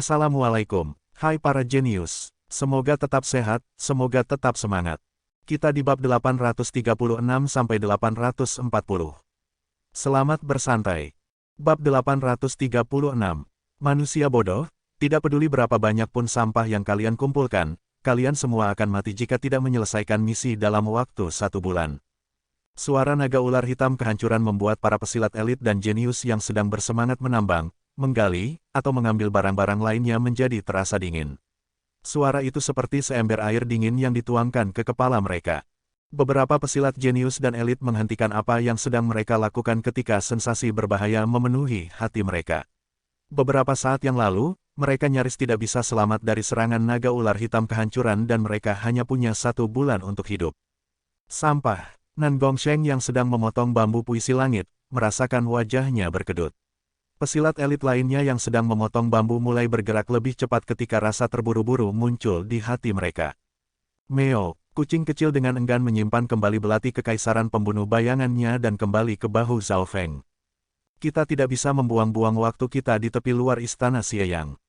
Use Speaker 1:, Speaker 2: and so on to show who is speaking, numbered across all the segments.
Speaker 1: Assalamualaikum, hai para jenius. Semoga tetap sehat, semoga tetap semangat. Kita di bab 836-840. Selamat bersantai. Bab 836. Manusia bodoh, tidak peduli berapa banyak pun sampah yang kalian kumpulkan, kalian semua akan mati jika tidak menyelesaikan misi dalam waktu 1 bulan. Suara naga ular hitam kehancuran membuat para pesilat elit dan jenius yang sedang bersemangat menambang, menggali, atau mengambil barang-barang lainnya menjadi terasa dingin. Suara itu seperti seember air dingin yang dituangkan ke kepala mereka. Beberapa pesilat jenius dan elit menghentikan apa yang sedang mereka lakukan ketika sensasi berbahaya memenuhi hati mereka. Beberapa saat yang lalu, mereka nyaris tidak bisa selamat dari serangan naga ular hitam kehancuran dan mereka hanya punya 1 bulan untuk hidup. Sampah. Nan Gongsheng yang sedang memotong bambu puisi langit, merasakan wajahnya berkedut. Pesilat elit lainnya yang sedang memotong bambu mulai bergerak lebih cepat ketika rasa terburu-buru muncul di hati mereka. Meo, kucing kecil dengan enggan menyimpan kembali belati kekaisaran pembunuh bayangannya dan kembali ke bahu Zhao Feng. Kita tidak bisa membuang-buang waktu kita di tepi luar istana Xieyang.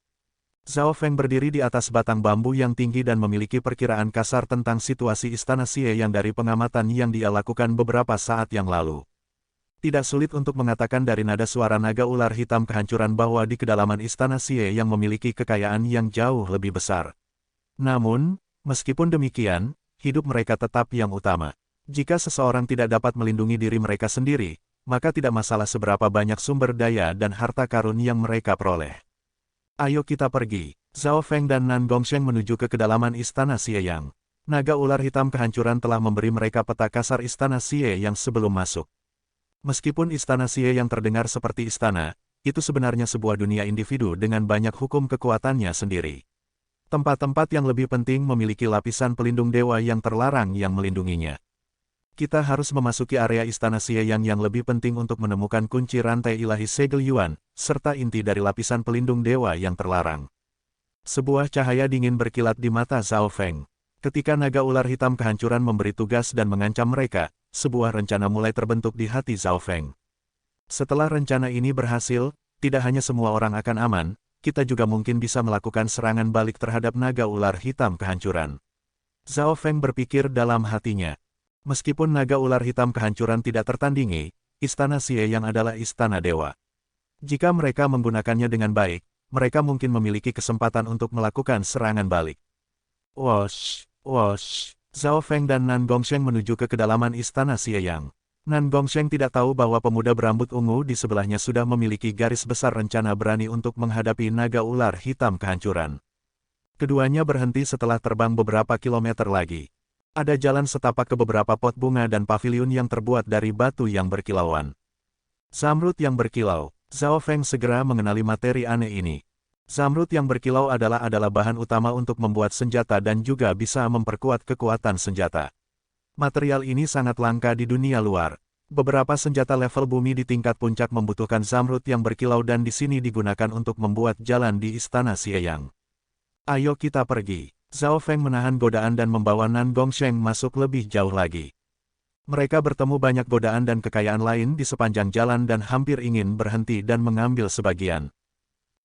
Speaker 1: Zhao Feng berdiri di atas batang bambu yang tinggi dan memiliki perkiraan kasar tentang situasi istana Xieyang dari pengamatan yang dia lakukan beberapa saat yang lalu. Tidak sulit untuk mengatakan dari nada suara naga ular hitam kehancuran bahwa di kedalaman istana Xieyang memiliki kekayaan yang jauh lebih besar. Namun, meskipun demikian, hidup mereka tetap yang utama. Jika seseorang tidak dapat melindungi diri mereka sendiri, maka tidak masalah seberapa banyak sumber daya dan harta karun yang mereka peroleh. Ayo kita pergi. Zhao Feng dan Nan Gongsheng menuju ke kedalaman istana Xieyang. Naga ular hitam kehancuran telah memberi mereka peta kasar istana Xieyang sebelum masuk. Meskipun istana Xieyang terdengar seperti istana, itu sebenarnya sebuah dunia individu dengan banyak hukum kekuatannya sendiri. Tempat-tempat yang lebih penting memiliki lapisan pelindung dewa yang terlarang yang melindunginya. Kita harus memasuki area istana Xieyang yang lebih penting untuk menemukan kunci rantai ilahi segel Yuan, serta inti dari lapisan pelindung dewa yang terlarang. Sebuah cahaya dingin berkilat di mata Zhao Feng. Ketika naga ular hitam kehancuran memberi tugas dan mengancam mereka, sebuah rencana mulai terbentuk di hati Zhao Feng. Setelah rencana ini berhasil, tidak hanya semua orang akan aman, kita juga mungkin bisa melakukan serangan balik terhadap naga ular hitam kehancuran. Zhao Feng berpikir dalam hatinya. Meskipun naga ular hitam kehancuran tidak tertandingi, istana Xieyang adalah istana dewa. Jika mereka menggunakannya dengan baik, mereka mungkin memiliki kesempatan untuk melakukan serangan balik. Wosh, wosh. Zhao Feng dan Nan Gongsheng menuju ke kedalaman istana Xieyang. Nan Gongsheng tidak tahu bahwa pemuda berambut ungu di sebelahnya sudah memiliki garis besar rencana berani untuk menghadapi naga ular hitam kehancuran. Keduanya berhenti setelah terbang beberapa kilometer lagi. Ada jalan setapak ke beberapa pot bunga dan paviliun yang terbuat dari batu yang berkilauan. Zamrud yang berkilau. Zhao Feng segera mengenali materi aneh ini. Zamrud yang berkilau adalah bahan utama untuk membuat senjata dan juga bisa memperkuat kekuatan senjata. Material ini sangat langka di dunia luar. Beberapa senjata level bumi di tingkat puncak membutuhkan zamrud yang berkilau dan di sini digunakan untuk membuat jalan di istana Xieyang. Ayo kita pergi. Zhao Feng menahan godaan dan membawa Nan Gongsheng masuk lebih jauh lagi. Mereka bertemu banyak godaan dan kekayaan lain di sepanjang jalan dan hampir ingin berhenti dan mengambil sebagian.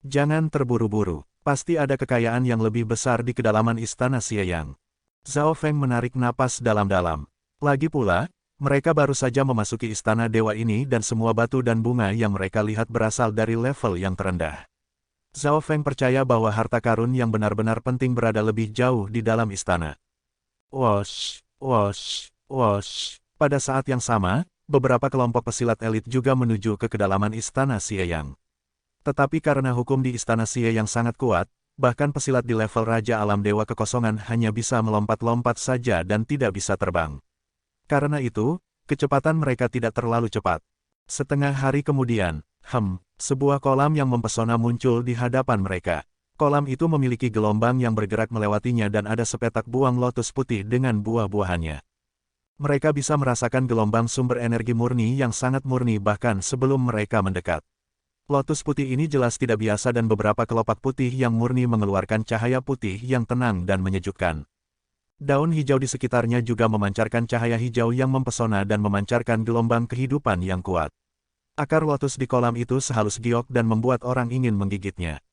Speaker 1: Jangan terburu-buru, pasti ada kekayaan yang lebih besar di kedalaman istana Xieyang. Zhao Feng menarik napas dalam-dalam. Lagi pula, mereka baru saja memasuki istana dewa ini dan semua batu dan bunga yang mereka lihat berasal dari level yang terendah. Zhao Feng percaya bahwa harta karun yang benar-benar penting berada lebih jauh di dalam istana. Wosh, wosh, wosh. Pada saat yang sama, beberapa kelompok pesilat elit juga menuju ke kedalaman istana Xieyang. Tetapi karena hukum di istana Xieyang sangat kuat, bahkan pesilat di level Raja Alam Dewa Kekosongan hanya bisa melompat-lompat saja dan tidak bisa terbang. Karena itu, kecepatan mereka tidak terlalu cepat. Setengah hari kemudian, sebuah kolam yang mempesona muncul di hadapan mereka. Kolam itu memiliki gelombang yang bergerak melewatinya dan ada sepetak buang lotus putih dengan buah-buahannya. Mereka bisa merasakan gelombang sumber energi murni yang sangat murni bahkan sebelum mereka mendekat. Lotus putih ini jelas tidak biasa dan beberapa kelopak putih yang murni mengeluarkan cahaya putih yang tenang dan menyejukkan. Daun hijau di sekitarnya juga memancarkan cahaya hijau yang mempesona dan memancarkan gelombang kehidupan yang kuat. Akar lotus di kolam itu sehalus giok dan membuat orang ingin menggigitnya.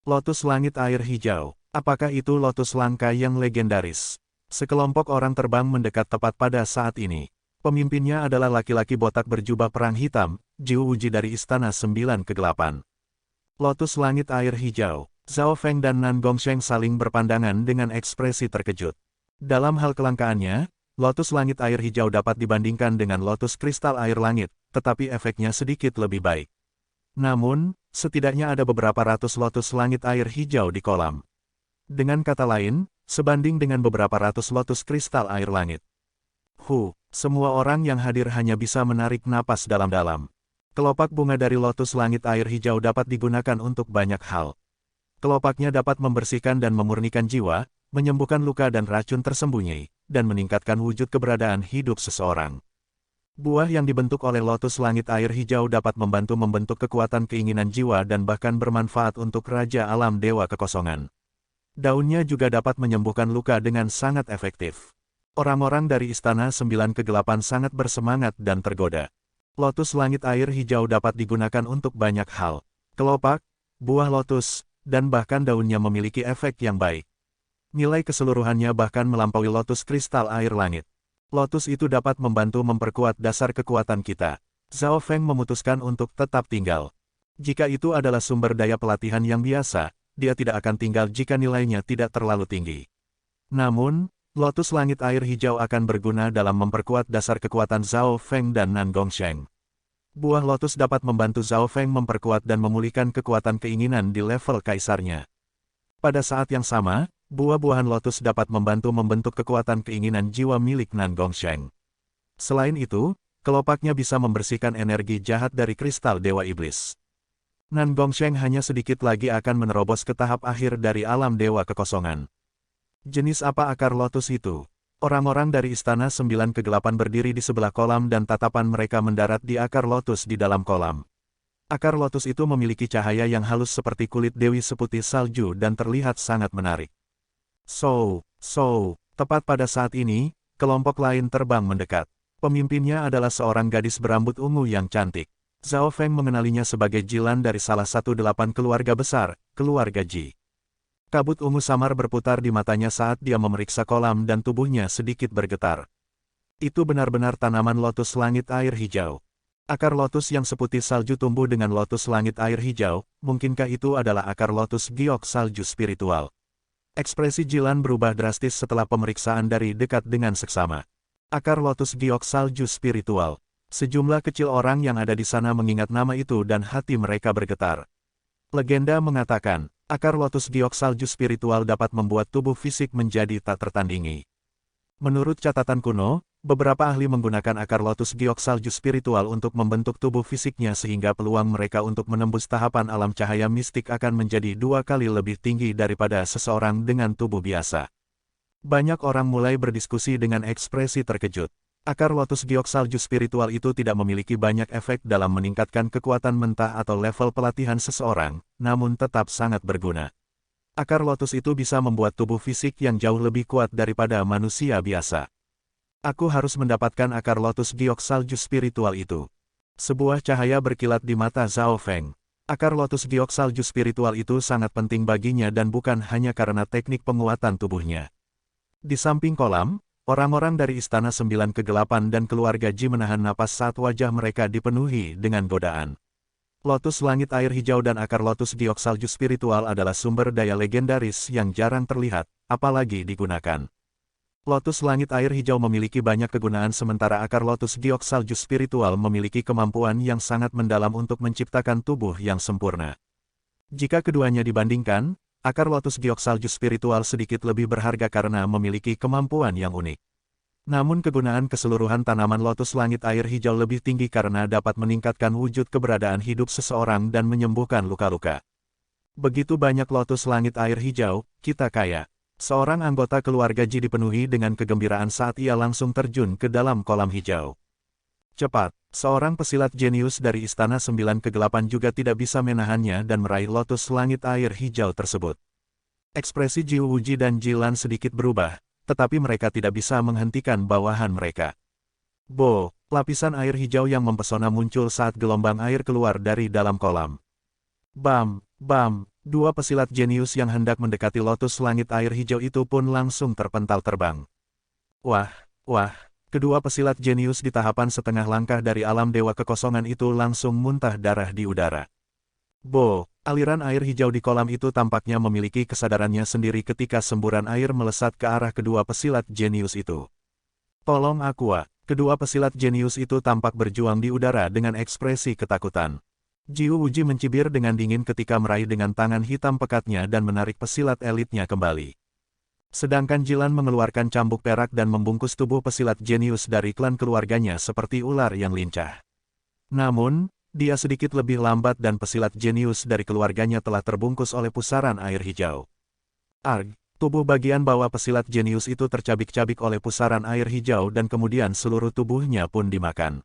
Speaker 1: Lotus langit air hijau. Apakah itu lotus langka yang legendaris? Sekelompok orang terbang mendekat tepat pada saat ini. Pemimpinnya adalah laki-laki botak berjubah perang hitam, Jiu Wuji dari Istana Sembilan Kegelapan. Lotus langit air hijau. Zhao Feng dan Nan Gongsheng saling berpandangan dengan ekspresi terkejut. Dalam hal kelangkaannya, lotus langit air hijau dapat dibandingkan dengan lotus kristal air langit, tetapi efeknya sedikit lebih baik. Namun, setidaknya ada beberapa ratus lotus langit air hijau di kolam. Dengan kata lain, sebanding dengan beberapa ratus lotus kristal air langit. Semua orang yang hadir hanya bisa menarik napas dalam-dalam. Kelopak bunga dari lotus langit air hijau dapat digunakan untuk banyak hal. Kelopaknya dapat membersihkan dan memurnikan jiwa, menyembuhkan luka dan racun tersembunyi, dan meningkatkan wujud keberadaan hidup seseorang. Buah yang dibentuk oleh lotus langit air hijau dapat membantu membentuk kekuatan keinginan jiwa dan bahkan bermanfaat untuk Raja Alam Dewa Kekosongan. Daunnya juga dapat menyembuhkan luka dengan sangat efektif. Orang-orang dari Istana Sembilan Kegelapan sangat bersemangat dan tergoda. Lotus langit air hijau dapat digunakan untuk banyak hal. Kelopak, buah lotus, dan bahkan daunnya memiliki efek yang baik. Nilai keseluruhannya bahkan melampaui lotus kristal air langit. Lotus itu dapat membantu memperkuat dasar kekuatan kita. Zhao Feng memutuskan untuk tetap tinggal. Jika itu adalah sumber daya pelatihan yang biasa, dia tidak akan tinggal jika nilainya tidak terlalu tinggi. Namun, lotus langit air hijau akan berguna dalam memperkuat dasar kekuatan Zhao Feng dan Nan Gongsheng. Buah lotus dapat membantu Zhao Feng memperkuat dan memulihkan kekuatan keinginan di level kaisarnya. Pada saat yang sama, buah-buahan lotus dapat membantu membentuk kekuatan keinginan jiwa milik Nan Gongsheng. Selain itu, kelopaknya bisa membersihkan energi jahat dari kristal Dewa Iblis. Nan Gongsheng hanya sedikit lagi akan menerobos ke tahap akhir dari alam Dewa Kekosongan. Jenis apa akar lotus itu? Orang-orang dari Istana Sembilan Kegelapan berdiri di sebelah kolam dan tatapan mereka mendarat di akar lotus di dalam kolam. Akar lotus itu memiliki cahaya yang halus seperti kulit dewi seputih salju dan terlihat sangat menarik. Tepat pada saat ini, kelompok lain terbang mendekat. Pemimpinnya adalah seorang gadis berambut ungu yang cantik. Zhao Feng mengenalinya sebagai Jilan dari salah satu 8 keluarga besar, keluarga Ji. Kabut ungu samar berputar di matanya saat dia memeriksa kolam dan tubuhnya sedikit bergetar. Itu benar-benar tanaman lotus langit air hijau. Akar lotus yang seputih salju tumbuh dengan lotus langit air hijau, mungkinkah itu adalah akar lotus giok salju spiritual? Ekspresi Jilan berubah drastis setelah pemeriksaan dari dekat dengan seksama. Akar lotus giok salju spiritual. Sejumlah kecil orang yang ada di sana mengingat nama itu dan hati mereka bergetar. Legenda mengatakan, akar lotus giok salju spiritual dapat membuat tubuh fisik menjadi tak tertandingi. Menurut catatan kuno, beberapa ahli menggunakan akar lotus giok salju spiritual untuk membentuk tubuh fisiknya sehingga peluang mereka untuk menembus tahapan alam cahaya mistik akan menjadi 2 kali lebih tinggi daripada seseorang dengan tubuh biasa. Banyak orang mulai berdiskusi dengan ekspresi terkejut. Akar lotus giok salju spiritual itu tidak memiliki banyak efek dalam meningkatkan kekuatan mentah atau level pelatihan seseorang, namun tetap sangat berguna. Akar lotus itu bisa membuat tubuh fisik yang jauh lebih kuat daripada manusia biasa. Aku harus mendapatkan akar lotus giok salju spiritual itu. Sebuah cahaya berkilat di mata Zhao Feng. Akar lotus giok salju spiritual itu sangat penting baginya dan bukan hanya karena teknik penguatan tubuhnya. Di samping kolam, orang-orang dari Istana Sembilan Kegelapan dan keluarga Ji menahan napas saat wajah mereka dipenuhi dengan godaan. Lotus langit air hijau dan akar lotus giok salju spiritual adalah sumber daya legendaris yang jarang terlihat, apalagi digunakan. Lotus langit air hijau memiliki banyak kegunaan sementara akar lotus giok salju spiritual memiliki kemampuan yang sangat mendalam untuk menciptakan tubuh yang sempurna. Jika keduanya dibandingkan, akar lotus giok salju spiritual sedikit lebih berharga karena memiliki kemampuan yang unik. Namun kegunaan keseluruhan tanaman lotus langit air hijau lebih tinggi karena dapat meningkatkan wujud keberadaan hidup seseorang dan menyembuhkan luka-luka. Begitu banyak lotus langit air hijau, kita kaya. Seorang anggota keluarga Ji dipenuhi dengan kegembiraan saat ia langsung terjun ke dalam kolam hijau. Cepat, seorang pesilat jenius dari Istana Sembilan Kegelapan juga tidak bisa menahannya dan meraih lotus langit air hijau tersebut. Ekspresi Jiu Wuji dan Jilan sedikit berubah, tetapi mereka tidak bisa menghentikan bawahan mereka. Lapisan air hijau yang mempesona muncul saat gelombang air keluar dari dalam kolam. Bam, Dua pesilat jenius yang hendak mendekati lotus langit air hijau itu pun langsung terpental terbang. Wah, wah, kedua pesilat jenius di tahapan setengah langkah dari alam dewa kekosongan itu langsung muntah darah di udara. Aliran air hijau di kolam itu tampaknya memiliki kesadarannya sendiri ketika semburan air melesat ke arah kedua pesilat jenius itu. Tolong Aqua, kedua pesilat jenius itu tampak berjuang di udara dengan ekspresi ketakutan. Jiu Wuji mencibir dengan dingin ketika meraih dengan tangan hitam pekatnya dan menarik pesilat elitnya kembali. Sedangkan Jilan mengeluarkan cambuk perak dan membungkus tubuh pesilat jenius dari klan keluarganya seperti ular yang lincah. Namun, dia sedikit lebih lambat dan pesilat jenius dari keluarganya telah terbungkus oleh pusaran air hijau. Arg, tubuh bagian bawah pesilat jenius itu tercabik-cabik oleh pusaran air hijau dan kemudian seluruh tubuhnya pun dimakan.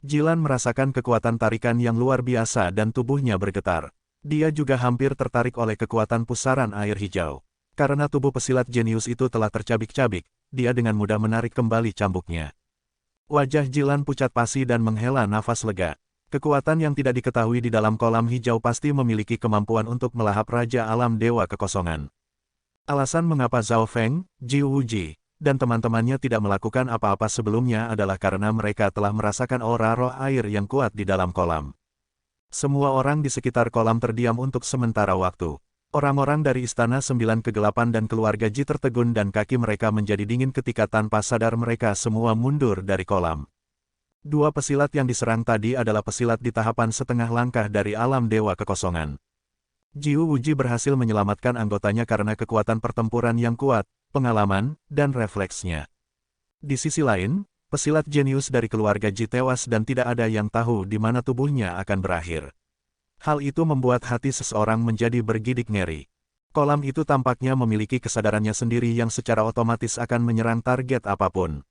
Speaker 1: Jilan merasakan kekuatan tarikan yang luar biasa dan tubuhnya bergetar. Dia juga hampir tertarik oleh kekuatan pusaran air hijau. Karena tubuh pesilat jenius itu telah tercabik-cabik, dia dengan mudah menarik kembali cambuknya. Wajah Jilan pucat pasi dan menghela nafas lega. Kekuatan yang tidak diketahui di dalam kolam hijau pasti memiliki kemampuan untuk melahap Raja Alam Dewa Kekosongan. Alasan mengapa Zhao Feng, Jiu Wuji, dan teman-temannya tidak melakukan apa-apa sebelumnya adalah karena mereka telah merasakan aura roh air yang kuat di dalam kolam. Semua orang di sekitar kolam terdiam untuk sementara waktu. Orang-orang dari Istana Sembilan Kegelapan dan keluarga Ji tertegun dan kaki mereka menjadi dingin ketika tanpa sadar mereka semua mundur dari kolam. Dua pesilat yang diserang tadi adalah pesilat di tahapan setengah langkah dari alam dewa kekosongan. Jiu Wuji berhasil menyelamatkan anggotanya karena kekuatan pertempuran yang kuat, pengalaman, dan refleksnya. Di sisi lain, pesilat jenius dari keluarga Ji tewas dan tidak ada yang tahu di mana tubuhnya akan berakhir. Hal itu membuat hati seseorang menjadi bergidik ngeri. Kolam itu tampaknya memiliki kesadarannya sendiri yang secara otomatis akan menyerang target apapun.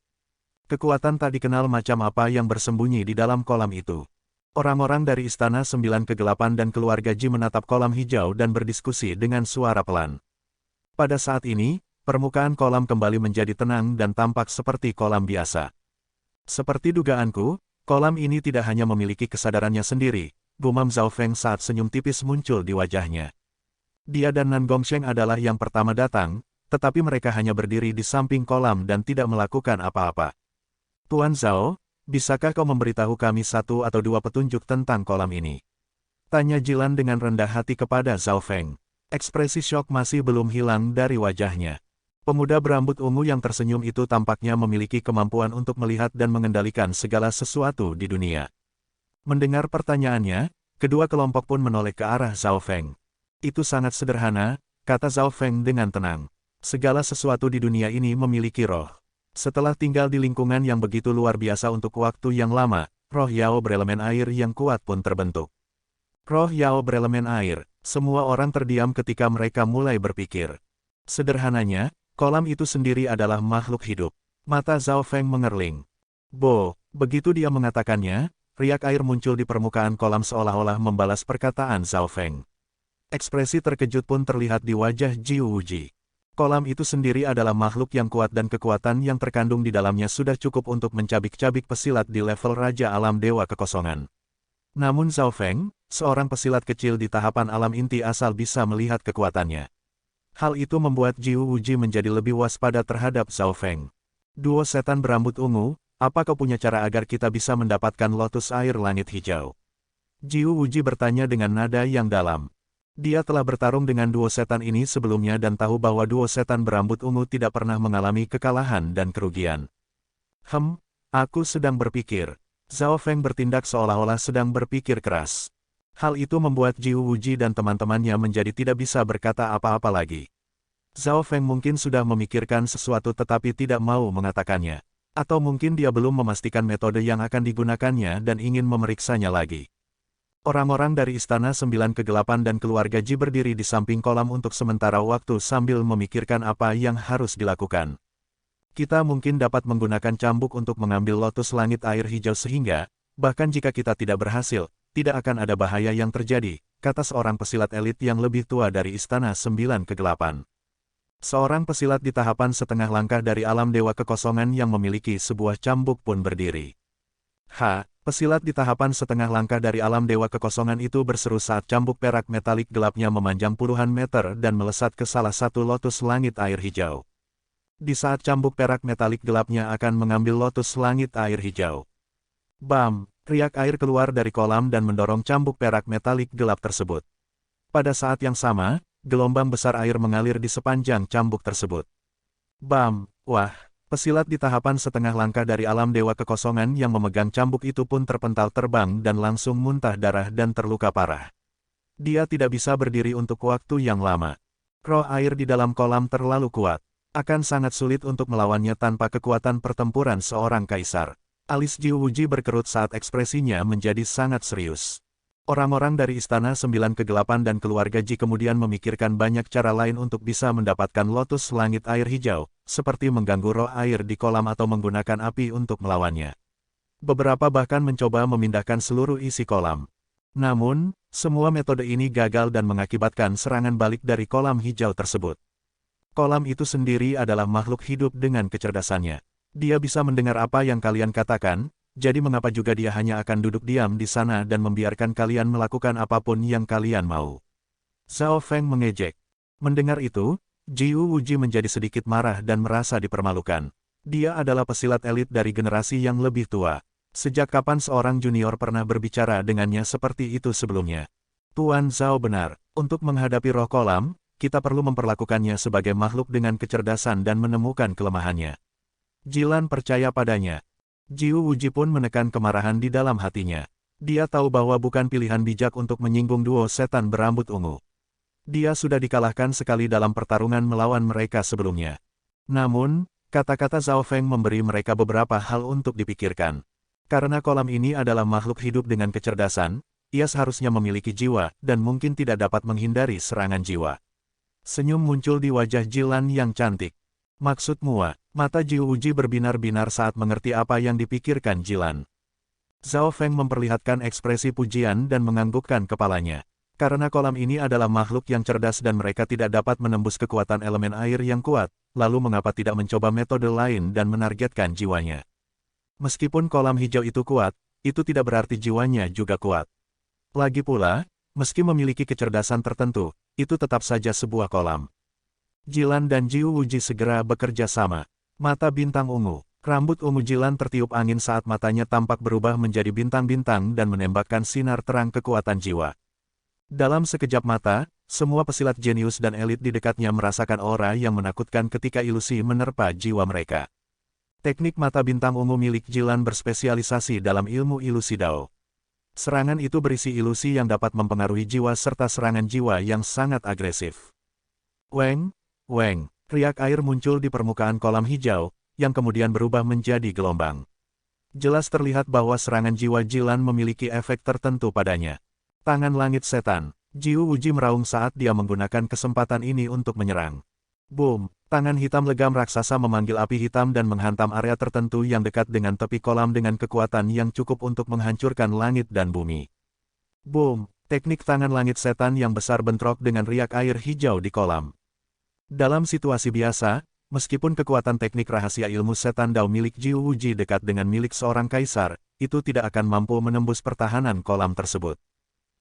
Speaker 1: Kekuatan tak dikenal macam apa yang bersembunyi di dalam kolam itu. Orang-orang dari Istana Sembilan Kegelapan dan keluarga Ji menatap kolam hijau dan berdiskusi dengan suara pelan. Pada saat ini, permukaan kolam kembali menjadi tenang dan tampak seperti kolam biasa. Seperti dugaanku, kolam ini tidak hanya memiliki kesadarannya sendiri, gumam Zhao Feng saat senyum tipis muncul di wajahnya. Dia dan Nan Gongsheng adalah yang pertama datang, tetapi mereka hanya berdiri di samping kolam dan tidak melakukan apa-apa. Tuan Zhao, bisakah kau memberitahu kami satu atau dua petunjuk tentang kolam ini? Tanya Jilan dengan rendah hati kepada Zhao Feng. Ekspresi syok masih belum hilang dari wajahnya. Pemuda berambut ungu yang tersenyum itu tampaknya memiliki kemampuan untuk melihat dan mengendalikan segala sesuatu di dunia. Mendengar pertanyaannya, kedua kelompok pun menoleh ke arah Zhao Feng. Itu sangat sederhana, kata Zhao Feng dengan tenang. Segala sesuatu di dunia ini memiliki roh. Setelah tinggal di lingkungan yang begitu luar biasa untuk waktu yang lama, roh Yao berelemen air yang kuat pun terbentuk. Roh Yao berelemen air, semua orang terdiam ketika mereka mulai berpikir. Sederhananya, kolam itu sendiri adalah makhluk hidup. Mata Zhao Feng mengerling. Begitu dia mengatakannya, riak air muncul di permukaan kolam seolah-olah membalas perkataan Zhao Feng. Ekspresi terkejut pun terlihat di wajah Jiu Wuji. Kolam itu sendiri adalah makhluk yang kuat dan kekuatan yang terkandung di dalamnya sudah cukup untuk mencabik-cabik pesilat di level Raja Alam Dewa Kekosongan. Namun Zhao Feng, seorang pesilat kecil di tahapan alam inti asal bisa melihat kekuatannya. Hal itu membuat Jiu Wuji menjadi lebih waspada terhadap Zhao Feng. Duo setan berambut ungu, apa kau punya cara agar kita bisa mendapatkan lotus air langit hijau? Jiu Wuji bertanya dengan nada yang dalam. Dia telah bertarung dengan duo setan ini sebelumnya dan tahu bahwa duo setan berambut ungu tidak pernah mengalami kekalahan dan kerugian. Aku sedang berpikir. Zhao Feng bertindak seolah-olah sedang berpikir keras. Hal itu membuat Jiu Wuji dan teman-temannya menjadi tidak bisa berkata apa-apa lagi. Zhao Feng mungkin sudah memikirkan sesuatu tetapi tidak mau mengatakannya. Atau mungkin dia belum memastikan metode yang akan digunakannya dan ingin memeriksanya lagi. Orang-orang dari Istana Sembilan Kegelapan dan keluarga Ji berdiri di samping kolam untuk sementara waktu sambil memikirkan apa yang harus dilakukan. Kita mungkin dapat menggunakan cambuk untuk mengambil lotus langit air hijau sehingga, bahkan jika kita tidak berhasil, tidak akan ada bahaya yang terjadi, kata seorang pesilat elit yang lebih tua dari Istana Sembilan Kegelapan. Seorang pesilat di tahapan setengah langkah dari alam dewa kekosongan yang memiliki sebuah cambuk pun berdiri. Pesilat di tahapan setengah langkah dari alam dewa kekosongan itu berseru saat cambuk perak metalik gelapnya memanjang puluhan meter dan melesat ke salah satu lotus langit air hijau. Di saat cambuk perak metalik gelapnya akan mengambil lotus langit air hijau. Bam! Riak air keluar dari kolam dan mendorong cambuk perak metalik gelap tersebut. Pada saat yang sama, gelombang besar air mengalir di sepanjang cambuk tersebut. Bam! Wah! Pesilat di tahapan setengah langkah dari alam dewa kekosongan yang memegang cambuk itu pun terpental terbang dan langsung muntah darah dan terluka parah. Dia tidak bisa berdiri untuk waktu yang lama. Roh air di dalam kolam terlalu kuat. Akan sangat sulit untuk melawannya tanpa kekuatan pertempuran seorang kaisar. Alis Jiu Wuji berkerut saat ekspresinya menjadi sangat serius. Orang-orang dari Istana Sembilan Kegelapan dan keluarga Ji kemudian memikirkan banyak cara lain untuk bisa mendapatkan lotus langit air hijau, seperti mengganggu roh air di kolam atau menggunakan api untuk melawannya. Beberapa bahkan mencoba memindahkan seluruh isi kolam. Namun, semua metode ini gagal dan mengakibatkan serangan balik dari kolam hijau tersebut. Kolam itu sendiri adalah makhluk hidup dengan kecerdasannya. Dia bisa mendengar apa yang kalian katakan, jadi mengapa juga dia hanya akan duduk diam di sana dan membiarkan kalian melakukan apapun yang kalian mau. Zhao Feng mengejek. Mendengar itu, Jiu Wuji menjadi sedikit marah dan merasa dipermalukan. Dia adalah pesilat elit dari generasi yang lebih tua. Sejak kapan seorang junior pernah berbicara dengannya seperti itu sebelumnya? Tuan Zhao benar, untuk menghadapi roh kolam, kita perlu memperlakukannya sebagai makhluk dengan kecerdasan dan menemukan kelemahannya. Jilan percaya padanya. Jiu Wuji pun menekan kemarahan di dalam hatinya. Dia tahu bahwa bukan pilihan bijak untuk menyinggung duo setan berambut ungu. Dia sudah dikalahkan sekali dalam pertarungan melawan mereka sebelumnya. Namun, kata-kata Zhao Feng memberi mereka beberapa hal untuk dipikirkan. Karena kolam ini adalah makhluk hidup dengan kecerdasan, ia seharusnya memiliki jiwa dan mungkin tidak dapat menghindari serangan jiwa. Senyum muncul di wajah Jilan yang cantik. Maksudmu, mata Jiu Wuji berbinar-binar saat mengerti apa yang dipikirkan Jilan. Zhao Feng memperlihatkan ekspresi pujian dan menganggukkan kepalanya. Karena kolam ini adalah makhluk yang cerdas dan mereka tidak dapat menembus kekuatan elemen air yang kuat, lalu mengapa tidak mencoba metode lain dan menargetkan jiwanya? Meskipun kolam hijau itu kuat, itu tidak berarti jiwanya juga kuat. Lagi pula, meski memiliki kecerdasan tertentu, itu tetap saja sebuah kolam. Jilan dan Jiu Wuji segera bekerja sama. Mata bintang ungu. Rambut ungu Jilan tertiup angin saat matanya tampak berubah menjadi bintang-bintang dan menembakkan sinar terang kekuatan jiwa. Dalam sekejap mata, semua pesilat jenius dan elit di dekatnya merasakan aura yang menakutkan ketika ilusi menerpa jiwa mereka. Teknik mata bintang ungu milik Jilan berspesialisasi dalam ilmu ilusi Dao. Serangan itu berisi ilusi yang dapat mempengaruhi jiwa serta serangan jiwa yang sangat agresif. Weng! Weng, riak air muncul di permukaan kolam hijau, yang kemudian berubah menjadi gelombang. Jelas terlihat bahwa serangan jiwa Jilan memiliki efek tertentu padanya. Tangan langit setan, Jiu Wuji meraung saat dia menggunakan kesempatan ini untuk menyerang. Boom, tangan hitam legam raksasa memanggil api hitam dan menghantam area tertentu yang dekat dengan tepi kolam dengan kekuatan yang cukup untuk menghancurkan langit dan bumi. Boom, teknik tangan langit setan yang besar bentrok dengan riak air hijau di kolam. Dalam situasi biasa, meskipun kekuatan teknik rahasia ilmu setan Dao milik Jiu Wuji dekat dengan milik seorang kaisar, itu tidak akan mampu menembus pertahanan kolam tersebut.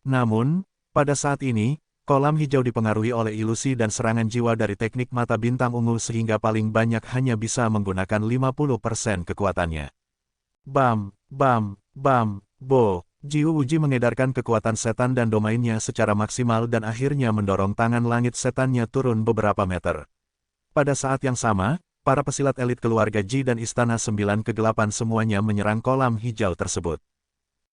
Speaker 1: Namun, pada saat ini, kolam hijau dipengaruhi oleh ilusi dan serangan jiwa dari teknik mata bintang ungu sehingga paling banyak hanya bisa menggunakan 50% kekuatannya. Bam, bam, bam, bo. Jiu Wuji mengedarkan kekuatan setan dan domainnya secara maksimal dan akhirnya mendorong tangan langit setannya turun beberapa meter. Pada saat yang sama, para pesilat elit keluarga Ji dan Istana Sembilan Kegelapan semuanya menyerang kolam hijau tersebut.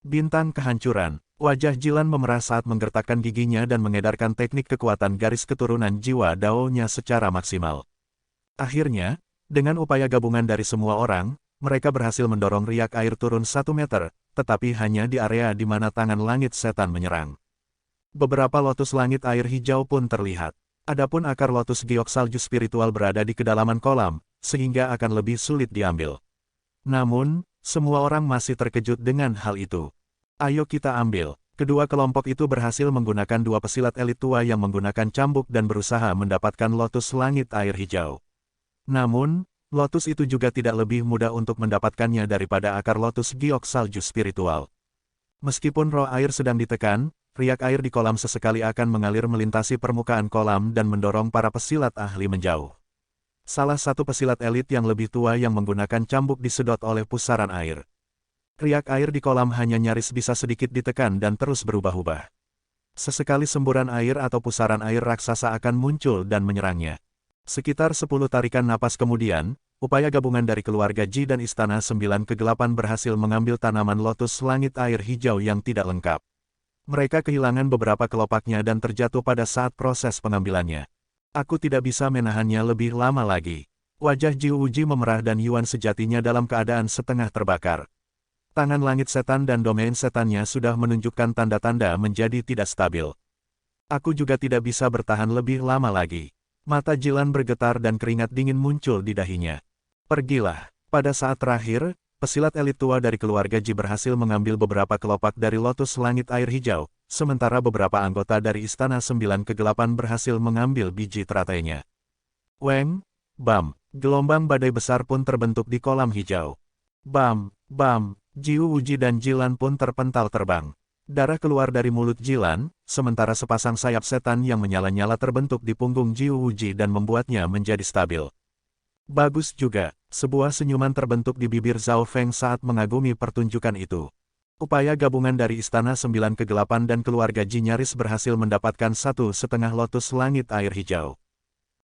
Speaker 1: Bintang kehancuran, wajah Jilan memerah saat menggertakkan giginya dan mengedarkan teknik kekuatan garis keturunan jiwa Dao-nya secara maksimal. Akhirnya, dengan upaya gabungan dari semua orang, mereka berhasil mendorong riak air turun 1 meter, tetapi hanya di area di mana tangan langit setan menyerang. Beberapa lotus langit air hijau pun terlihat. Adapun akar lotus giok salju spiritual berada di kedalaman kolam, sehingga akan lebih sulit diambil. Namun, semua orang masih terkejut dengan hal itu. Ayo kita ambil. Kedua kelompok itu berhasil menggunakan dua pesilat elit tua yang menggunakan cambuk dan berusaha mendapatkan lotus langit air hijau. Namun, Lotus itu juga tidak lebih mudah untuk mendapatkannya daripada akar lotus giok salju spiritual. Meskipun roh air sedang ditekan, riak air di kolam sesekali akan mengalir melintasi permukaan kolam dan mendorong para pesilat ahli menjauh. Salah satu pesilat elit yang lebih tua yang menggunakan cambuk disedot oleh pusaran air. Riak air di kolam hanya nyaris bisa sedikit ditekan dan terus berubah-ubah. Sesekali semburan air atau pusaran air raksasa akan muncul dan menyerangnya. Sekitar 10 tarikan napas kemudian, upaya gabungan dari keluarga Ji dan Istana 9 Kegelapan berhasil mengambil tanaman lotus langit air hijau yang tidak lengkap. Mereka kehilangan beberapa kelopaknya dan terjatuh pada saat proses pengambilannya. Aku tidak bisa menahannya lebih lama lagi. Wajah Ji Wuji memerah dan Yuan sejatinya dalam keadaan setengah terbakar. Tangan langit setan dan domain setannya sudah menunjukkan tanda-tanda menjadi tidak stabil. Aku juga tidak bisa bertahan lebih lama lagi. Mata Jilan bergetar dan keringat dingin muncul di dahinya. Pergilah. Pada saat terakhir, pesilat elit tua dari keluarga Ji berhasil mengambil beberapa kelopak dari lotus langit air hijau, sementara beberapa anggota dari Istana 9 Kegelapan berhasil mengambil biji teratainya. Weng, bam, gelombang badai besar pun terbentuk di kolam hijau. Bam, bam, Ji Wuji dan Jilan pun terpental terbang. Darah keluar dari mulut Jilan, sementara sepasang sayap setan yang menyala-nyala terbentuk di punggung Ji Wuji dan membuatnya menjadi stabil. Bagus juga, sebuah senyuman terbentuk di bibir Zhao Feng saat mengagumi pertunjukan itu. Upaya gabungan dari Istana 9 Kegelapan dan keluarga Ji nyaris berhasil mendapatkan 1,5 lotus langit air hijau.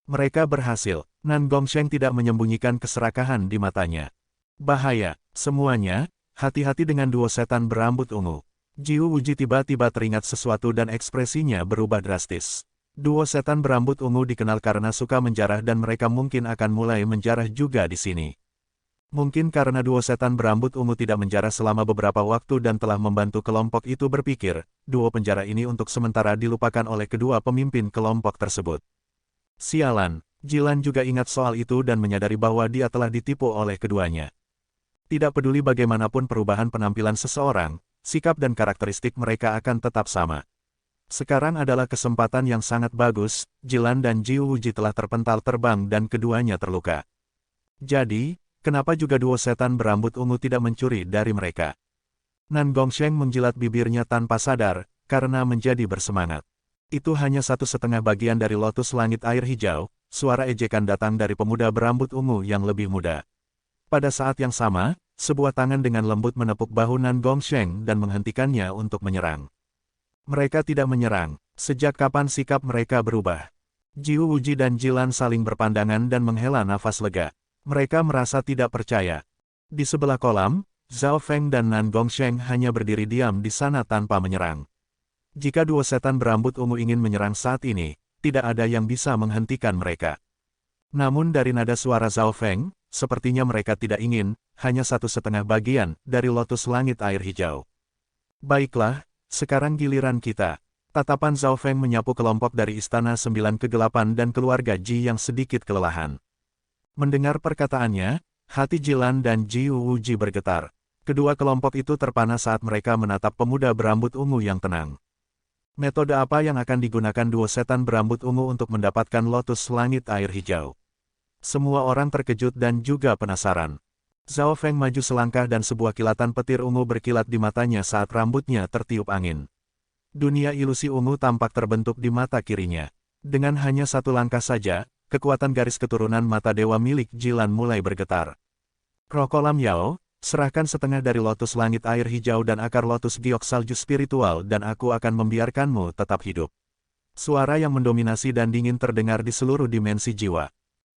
Speaker 1: Mereka berhasil. Nan Gongsheng tidak menyembunyikan keserakahan di matanya. Bahaya, semuanya, hati-hati dengan duo setan berambut ungu. Ji Wuji tiba-tiba teringat sesuatu dan ekspresinya berubah drastis. Duo setan berambut ungu dikenal karena suka menjarah dan mereka mungkin akan mulai menjarah juga di sini. Mungkin karena duo setan berambut ungu tidak menjarah selama beberapa waktu dan telah membantu kelompok itu berpikir, duo penjara ini untuk sementara dilupakan oleh kedua pemimpin kelompok tersebut. Sialan, Jilan juga ingat soal itu dan menyadari bahwa dia telah ditipu oleh keduanya. Tidak peduli bagaimanapun perubahan penampilan seseorang, sikap dan karakteristik mereka akan tetap sama. Sekarang adalah kesempatan yang sangat bagus, Jilan dan Ji Wuji telah terpental terbang dan keduanya terluka. Jadi, kenapa juga duo setan berambut ungu tidak mencuri dari mereka? Nan Gongsheng menjilat bibirnya tanpa sadar, karena menjadi bersemangat. Itu hanya 1/2 bagian dari lotus langit air hijau, suara ejekan datang dari pemuda berambut ungu yang lebih muda. Pada saat yang sama, sebuah tangan dengan lembut menepuk bahu Nan Gongsheng dan menghentikannya untuk menyerang. Mereka tidak menyerang. Sejak kapan sikap mereka berubah? Ji Wuji dan Jilan saling berpandangan dan menghela nafas lega. Mereka merasa tidak percaya. Di sebelah kolam, Zhao Feng dan Nan Gongsheng hanya berdiri diam di sana tanpa menyerang. Jika duo setan berambut ungu ingin menyerang saat ini, tidak ada yang bisa menghentikan mereka. Namun dari nada suara Zhao Feng, sepertinya mereka tidak ingin, hanya 1/2 bagian dari lotus langit air hijau. Baiklah, sekarang giliran kita. Tatapan Zhao Feng menyapu kelompok dari Istana 9 Kegelapan dan keluarga Ji yang sedikit kelelahan. Mendengar perkataannya, hati Jilan dan Ji Wuji bergetar. Kedua kelompok itu terpana saat mereka menatap pemuda berambut ungu yang tenang. Metode apa yang akan digunakan duo setan berambut ungu untuk mendapatkan lotus langit air hijau? Semua orang terkejut dan juga penasaran. Zhao Feng maju selangkah dan sebuah kilatan petir ungu berkilat di matanya saat rambutnya tertiup angin. Dunia ilusi ungu tampak terbentuk di mata kirinya. Dengan hanya satu langkah saja, kekuatan garis keturunan mata dewa milik Jilan mulai bergetar. Roh kolam Yao, serahkan setengah dari lotus langit air hijau dan akar lotus giok salju spiritual dan aku akan membiarkanmu tetap hidup. Suara yang mendominasi dan dingin terdengar di seluruh dimensi jiwa.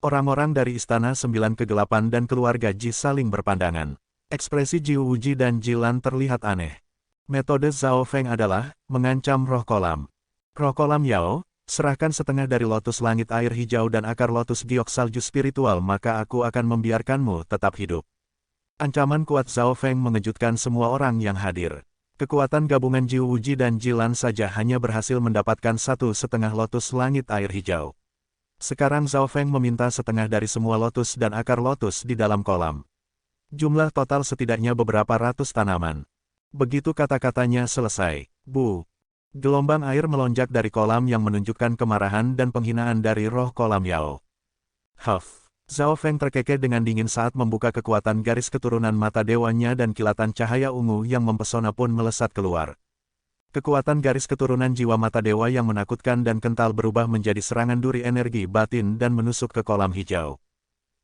Speaker 1: Orang-orang dari Istana 9 Kegelapan dan keluarga Ji saling berpandangan. Ekspresi Ji Wuji dan Jilan terlihat aneh. Metode Zhao Feng adalah mengancam roh kolam. Roh kolam Yao, serahkan setengah dari lotus langit air hijau dan akar lotus giok salju spiritual maka aku akan membiarkanmu tetap hidup. Ancaman kuat Zhao Feng mengejutkan semua orang yang hadir. Kekuatan gabungan Ji Wuji dan Jilan saja hanya berhasil mendapatkan 1/2 lotus langit air hijau. Sekarang Zhao Feng meminta setengah dari semua lotus dan akar lotus di dalam kolam. Jumlah total setidaknya beberapa ratus tanaman. Begitu kata-katanya selesai, bu. Gelombang air melonjak dari kolam yang menunjukkan kemarahan dan penghinaan dari roh kolam Yao. Huff. Zhao Feng terkekeh dengan dingin saat membuka kekuatan garis keturunan mata dewanya dan kilatan cahaya ungu yang mempesona pun melesat keluar. Kekuatan garis keturunan jiwa mata dewa yang menakutkan dan kental berubah menjadi serangan duri energi batin dan menusuk ke kolam hijau.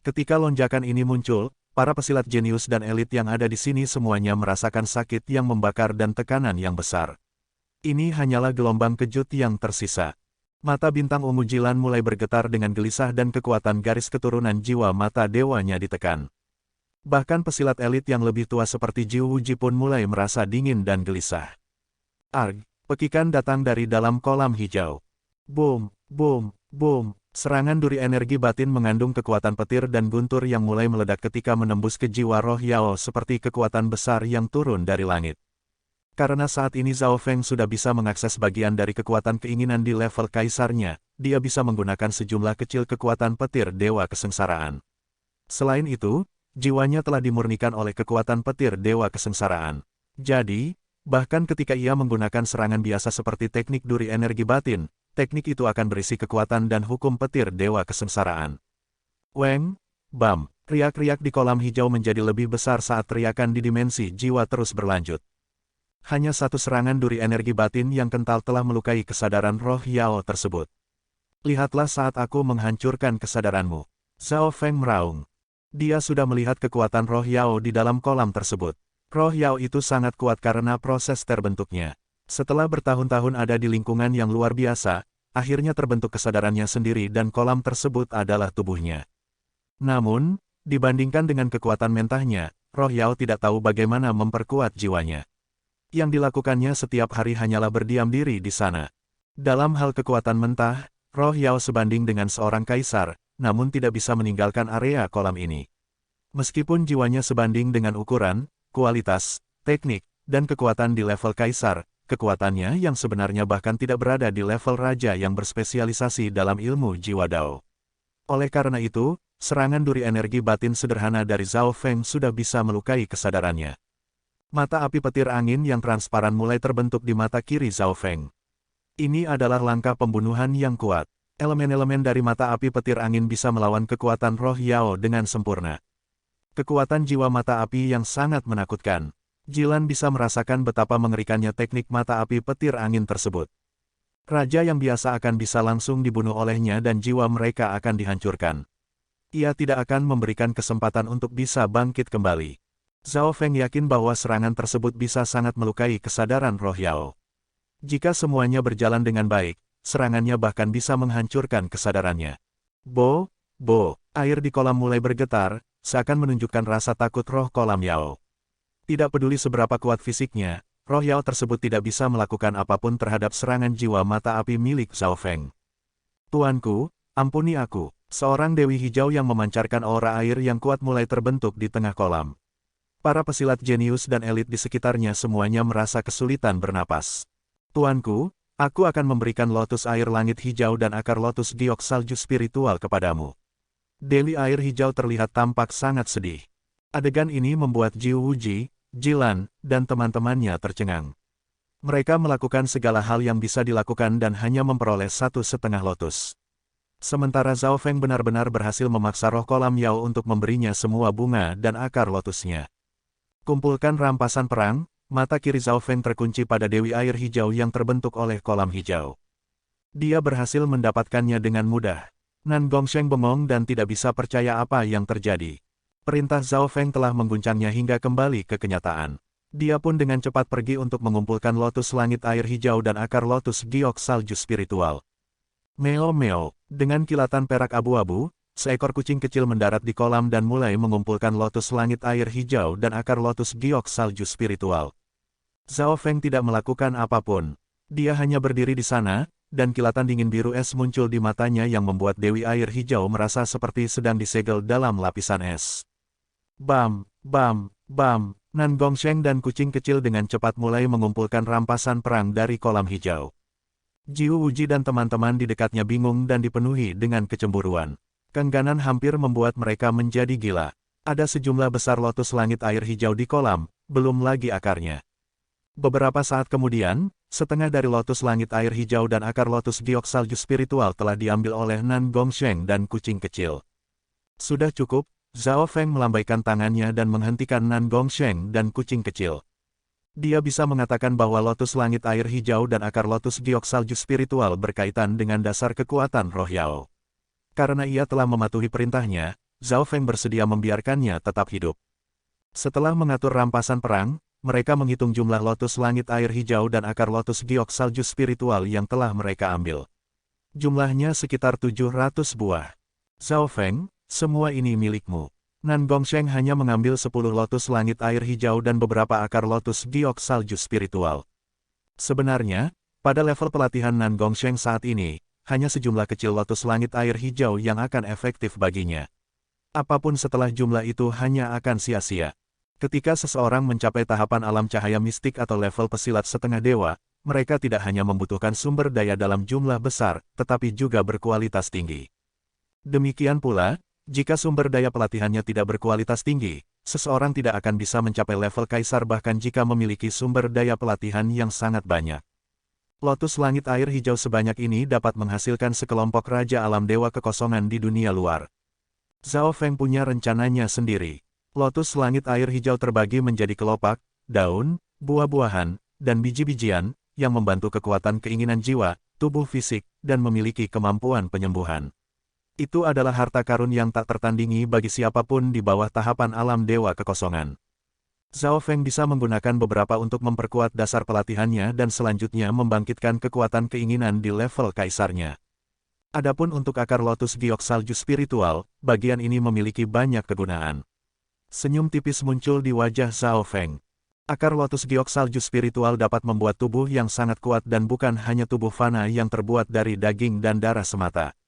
Speaker 1: Ketika lonjakan ini muncul, para pesilat jenius dan elit yang ada di sini semuanya merasakan sakit yang membakar dan tekanan yang besar. Ini hanyalah gelombang kejut yang tersisa. Mata bintang ungu Jilan mulai bergetar dengan gelisah dan kekuatan garis keturunan jiwa mata dewanya ditekan. Bahkan pesilat elit yang lebih tua seperti Jiu Wuji pun mulai merasa dingin dan gelisah. Arg, pekikan datang dari dalam kolam hijau. Boom, boom, boom. Serangan duri energi batin mengandung kekuatan petir dan guntur yang mulai meledak ketika menembus ke jiwa roh Yao seperti kekuatan besar yang turun dari langit. Karena saat ini Zhao Feng sudah bisa mengakses bagian dari kekuatan keinginan di level kaisarnya, dia bisa menggunakan sejumlah kecil kekuatan petir dewa kesengsaraan. Selain itu, jiwanya telah dimurnikan oleh kekuatan petir dewa kesengsaraan. Jadi, bahkan ketika ia menggunakan serangan biasa seperti teknik duri energi batin, teknik itu akan berisi kekuatan dan hukum petir dewa kesengsaraan. Weng, bam, riak-riak di kolam hijau menjadi lebih besar saat teriakan di dimensi jiwa terus berlanjut. Hanya satu serangan duri energi batin yang kental telah melukai kesadaran roh Yao tersebut. Lihatlah saat aku menghancurkan kesadaranmu. Zhao Feng meraung. Dia sudah melihat kekuatan roh Yao di dalam kolam tersebut. Roh Yao itu sangat kuat karena proses terbentuknya. Setelah bertahun-tahun ada di lingkungan yang luar biasa, akhirnya terbentuk kesadarannya sendiri dan kolam tersebut adalah tubuhnya. Namun, dibandingkan dengan kekuatan mentahnya, roh Yao tidak tahu bagaimana memperkuat jiwanya. Yang dilakukannya setiap hari hanyalah berdiam diri di sana. Dalam hal kekuatan mentah, roh Yao sebanding dengan seorang kaisar, namun tidak bisa meninggalkan area kolam ini. Meskipun jiwanya sebanding dengan ukuran, kualitas, teknik, dan kekuatan di level kaisar, kekuatannya yang sebenarnya bahkan tidak berada di level raja yang berspesialisasi dalam ilmu jiwa Dao. Oleh karena itu, serangan duri energi batin sederhana dari Zhao Feng sudah bisa melukai kesadarannya. Mata api petir angin yang transparan mulai terbentuk di mata kiri Zhao Feng. Ini adalah langkah pembunuhan yang kuat. Elemen-elemen dari mata api petir angin bisa melawan kekuatan roh Yao dengan sempurna. Kekuatan jiwa mata api yang sangat menakutkan. Jilan bisa merasakan betapa mengerikannya teknik mata api petir angin tersebut. Raja yang biasa akan bisa langsung dibunuh olehnya dan jiwa mereka akan dihancurkan. Ia tidak akan memberikan kesempatan untuk bisa bangkit kembali. Zhao Feng yakin bahwa serangan tersebut bisa sangat melukai kesadaran roh Yao. Jika semuanya berjalan dengan baik, serangannya bahkan bisa menghancurkan kesadarannya. Bo, air di kolam mulai bergetar, seakan menunjukkan rasa takut roh kolam Yao. Tidak peduli seberapa kuat fisiknya, roh Yao tersebut tidak bisa melakukan apapun terhadap serangan jiwa mata api milik Zhao Feng. Tuanku, ampuni aku. Seorang dewi hijau yang memancarkan aura air yang kuat mulai terbentuk di tengah kolam. Para pesilat jenius dan elit di sekitarnya semuanya merasa kesulitan bernapas. Tuanku, aku akan memberikan lotus air langit hijau dan akar lotus giok salju spiritual kepadamu. Dewi air hijau terlihat tampak sangat sedih. Adegan ini membuat Jiu Wuji, Jilan, dan teman-temannya tercengang. Mereka melakukan segala hal yang bisa dilakukan dan hanya memperoleh 1,5 lotus. Sementara Zhao Feng benar-benar berhasil memaksa roh kolam Yao untuk memberinya semua bunga dan akar lotusnya. Kumpulkan rampasan perang, mata kiri Zhao Feng terkunci pada dewi air hijau yang terbentuk oleh kolam hijau. Dia berhasil mendapatkannya dengan mudah. Nan Gongsheng bengong dan tidak bisa percaya apa yang terjadi. Perintah Zhao Feng telah mengguncangnya hingga kembali ke kenyataan. Dia pun dengan cepat pergi untuk mengumpulkan lotus langit air hijau dan akar lotus giok salju spiritual. Meo-meo, dengan kilatan perak abu-abu, seekor kucing kecil mendarat di kolam dan mulai mengumpulkan lotus langit air hijau dan akar lotus giok salju spiritual. Zhao Feng tidak melakukan apapun. Dia hanya berdiri di sana, dan kilatan dingin biru es muncul di matanya yang membuat dewi air hijau merasa seperti sedang disegel dalam lapisan es. Bam, bam, bam, Nan Gongsheng dan kucing kecil dengan cepat mulai mengumpulkan rampasan perang dari kolam hijau. Jiu Wuji dan teman-teman di dekatnya bingung dan dipenuhi dengan kecemburuan. Keengganan hampir membuat mereka menjadi gila. Ada sejumlah besar lotus langit air hijau di kolam, belum lagi akarnya. Beberapa saat kemudian, setengah dari lotus langit air hijau dan akar lotus giok salju spiritual telah diambil oleh Nan Gongsheng dan kucing kecil. Sudah cukup, Zhao Feng melambaikan tangannya dan menghentikan Nan Gongsheng dan kucing kecil. Dia bisa mengatakan bahwa lotus langit air hijau dan akar lotus giok salju spiritual berkaitan dengan dasar kekuatan roh Yao. Karena ia telah mematuhi perintahnya, Zhao Feng bersedia membiarkannya tetap hidup. Setelah mengatur rampasan perang, mereka menghitung jumlah lotus langit air hijau dan akar lotus giok salju spiritual yang telah mereka ambil. Jumlahnya sekitar 700 buah. Zhao Feng, semua ini milikmu. Nan Gongsheng hanya mengambil 10 lotus langit air hijau dan beberapa akar lotus giok salju spiritual. Sebenarnya, pada level pelatihan Nan Gongsheng saat ini, hanya sejumlah kecil lotus langit air hijau yang akan efektif baginya. Apapun setelah jumlah itu hanya akan sia-sia. Ketika seseorang mencapai tahapan alam cahaya mistik atau level pesilat setengah dewa, mereka tidak hanya membutuhkan sumber daya dalam jumlah besar, tetapi juga berkualitas tinggi. Demikian pula, jika sumber daya pelatihannya tidak berkualitas tinggi, seseorang tidak akan bisa mencapai level kaisar bahkan jika memiliki sumber daya pelatihan yang sangat banyak. Lotus langit air hijau sebanyak ini dapat menghasilkan sekelompok raja alam dewa kekosongan di dunia luar. Zhao Feng punya rencananya sendiri. Lotus langit air hijau terbagi menjadi kelopak, daun, buah-buahan, dan biji-bijian, yang membantu kekuatan keinginan jiwa, tubuh fisik, dan memiliki kemampuan penyembuhan. Itu adalah harta karun yang tak tertandingi bagi siapapun di bawah tahapan alam dewa kekosongan. Zhao Feng bisa menggunakan beberapa untuk memperkuat dasar pelatihannya dan selanjutnya membangkitkan kekuatan keinginan di level kaisarnya. Adapun untuk akar lotus giok salju spiritual, bagian ini memiliki banyak kegunaan. Senyum tipis muncul di wajah Zhao Feng. Akar lotus giok salju spiritual dapat membuat tubuh yang sangat kuat dan bukan hanya tubuh fana yang terbuat dari daging dan darah semata.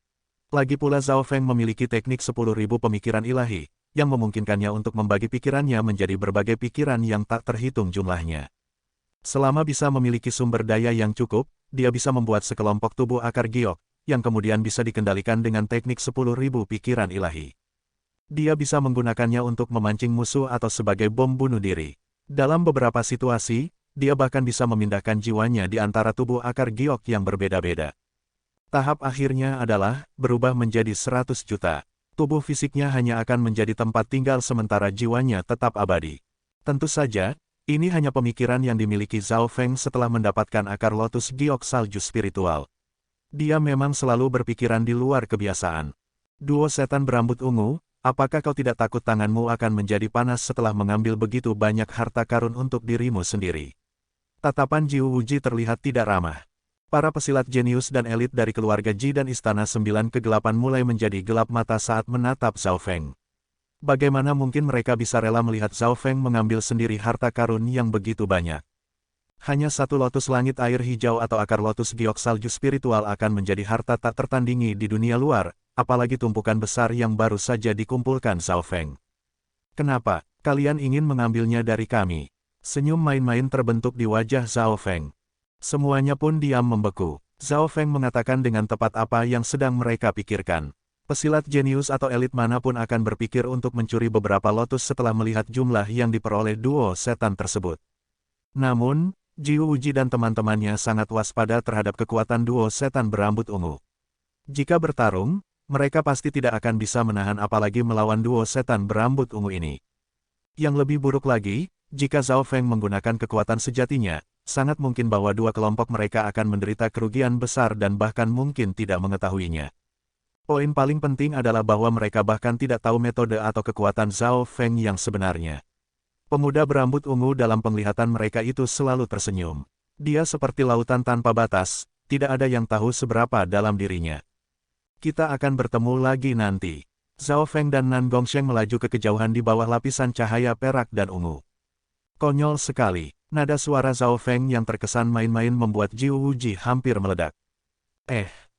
Speaker 1: Lagi pula Zhao Feng memiliki teknik 10.000 pemikiran ilahi, yang memungkinkannya untuk membagi pikirannya menjadi berbagai pikiran yang tak terhitung jumlahnya. Selama bisa memiliki sumber daya yang cukup, dia bisa membuat sekelompok tubuh akar giok, yang kemudian bisa dikendalikan dengan teknik 10.000 pikiran ilahi. Dia bisa menggunakannya untuk memancing musuh atau sebagai bom bunuh diri. Dalam beberapa situasi, dia bahkan bisa memindahkan jiwanya di antara tubuh akar giok yang berbeda-beda. Tahap akhirnya adalah berubah menjadi 100 juta. Tubuh fisiknya hanya akan menjadi tempat tinggal sementara jiwanya tetap abadi. Tentu saja, ini hanya pemikiran yang dimiliki Zhao Feng setelah mendapatkan akar lotus giok salju spiritual. Dia memang selalu berpikiran di luar kebiasaan. Duo setan berambut ungu, apakah kau tidak takut tanganmu akan menjadi panas setelah mengambil begitu banyak harta karun untuk dirimu sendiri? Tatapan Jiu Wuji terlihat tidak ramah. Para pesilat jenius dan elit dari keluarga Ji dan Istana Sembilan Kegelapan mulai menjadi gelap mata saat menatap Zhao Feng. Bagaimana mungkin mereka bisa rela melihat Zhao Feng mengambil sendiri harta karun yang begitu banyak? Hanya satu lotus langit air hijau atau akar lotus giok salju spiritual akan menjadi harta tak tertandingi di dunia luar, apalagi tumpukan besar yang baru saja dikumpulkan Zhao Feng. Kenapa kalian ingin mengambilnya dari kami? Senyum main-main terbentuk di wajah Zhao Feng. Semuanya pun diam membeku. Zhao Feng mengatakan dengan tepat apa yang sedang mereka pikirkan. Pesilat jenius atau elit manapun akan berpikir untuk mencuri beberapa lotus setelah melihat jumlah yang diperoleh duo setan tersebut. Namun, Jiu Wuji dan teman-temannya sangat waspada terhadap kekuatan duo setan berambut ungu. Jika bertarung, mereka pasti tidak akan bisa menahan apalagi melawan duo setan berambut ungu ini. Yang lebih buruk lagi, jika Zhao Feng menggunakan kekuatan sejatinya, sangat mungkin bahwa dua kelompok mereka akan menderita kerugian besar dan bahkan mungkin tidak mengetahuinya. Poin paling penting adalah bahwa mereka bahkan tidak tahu metode atau kekuatan Zhao Feng yang sebenarnya. Pemuda berambut ungu dalam penglihatan mereka itu selalu tersenyum. Dia seperti lautan tanpa batas, tidak ada yang tahu seberapa dalam dirinya. Kita akan bertemu lagi nanti. Zhao Feng dan Nan Gongsheng melaju ke kejauhan di bawah lapisan cahaya perak dan ungu. Konyol sekali. Nada suara Zhao Feng yang terkesan main-main membuat Jiu Wuji hampir meledak.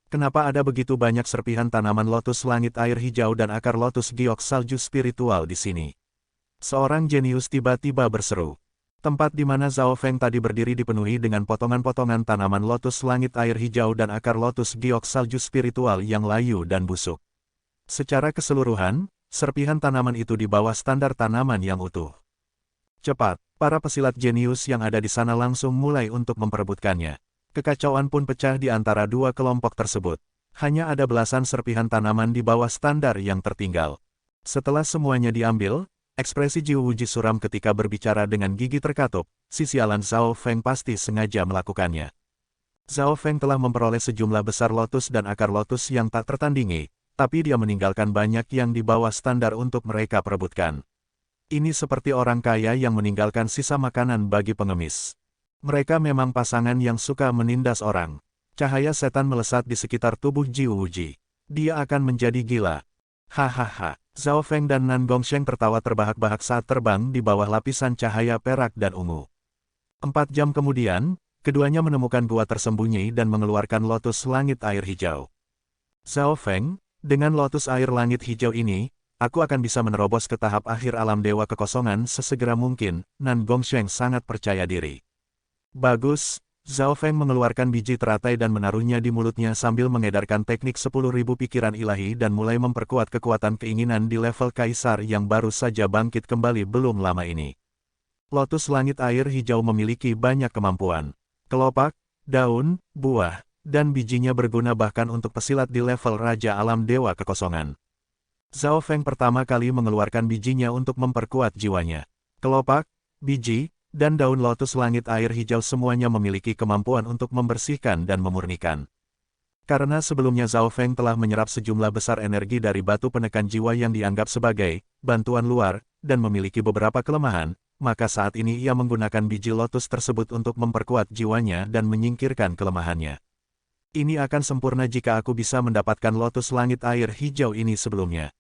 Speaker 1: Kenapa ada begitu banyak serpihan tanaman lotus langit air hijau dan akar lotus giok salju spiritual di sini? Seorang jenius tiba-tiba berseru. Tempat di mana Zhao Feng tadi berdiri dipenuhi dengan potongan-potongan tanaman lotus langit air hijau dan akar lotus giok salju spiritual yang layu dan busuk. Secara keseluruhan, serpihan tanaman itu di bawah standar tanaman yang utuh. Cepat, para pesilat jenius yang ada di sana langsung mulai untuk memperebutkannya. Kekacauan pun pecah di antara dua kelompok tersebut. Hanya ada belasan serpihan tanaman di bawah standar yang tertinggal. Setelah semuanya diambil, ekspresi Jiu Wuji suram ketika berbicara dengan gigi terkatup, si sialan Zhao Feng pasti sengaja melakukannya. Zhao Feng telah memperoleh sejumlah besar lotus dan akar lotus yang tak tertandingi, tapi dia meninggalkan banyak yang di bawah standar untuk mereka perebutkan. Ini seperti orang kaya yang meninggalkan sisa makanan bagi pengemis. Mereka memang pasangan yang suka menindas orang. Cahaya setan melesat di sekitar tubuh Jiu Wuji. Dia akan menjadi gila. Hahaha. Zhao Feng dan Nan Gongsheng tertawa terbahak-bahak saat terbang di bawah lapisan cahaya perak dan ungu. 4 jam kemudian, keduanya menemukan gua tersembunyi dan mengeluarkan lotus langit air hijau. Zhao Feng, dengan lotus air langit hijau ini, aku akan bisa menerobos ke tahap akhir alam dewa kekosongan sesegera mungkin, Nan Gongsheng sangat percaya diri. Bagus, Zhao Feng mengeluarkan biji teratai dan menaruhnya di mulutnya sambil mengedarkan teknik 10.000 pikiran ilahi dan mulai memperkuat kekuatan keinginan di level kaisar yang baru saja bangkit kembali belum lama ini. Lotus langit air hijau memiliki banyak kemampuan. Kelopak, daun, buah, dan bijinya berguna bahkan untuk pesilat di level Raja Alam Dewa Kekosongan. Zhao Feng pertama kali mengeluarkan bijinya untuk memperkuat jiwanya. Kelopak, biji, dan daun lotus langit air hijau semuanya memiliki kemampuan untuk membersihkan dan memurnikan. Karena sebelumnya Zhao Feng telah menyerap sejumlah besar energi dari batu penekan jiwa yang dianggap sebagai bantuan luar, dan memiliki beberapa kelemahan, maka saat ini ia menggunakan biji lotus tersebut untuk memperkuat jiwanya dan menyingkirkan kelemahannya. Ini akan sempurna jika aku bisa mendapatkan lotus langit air hijau ini sebelumnya.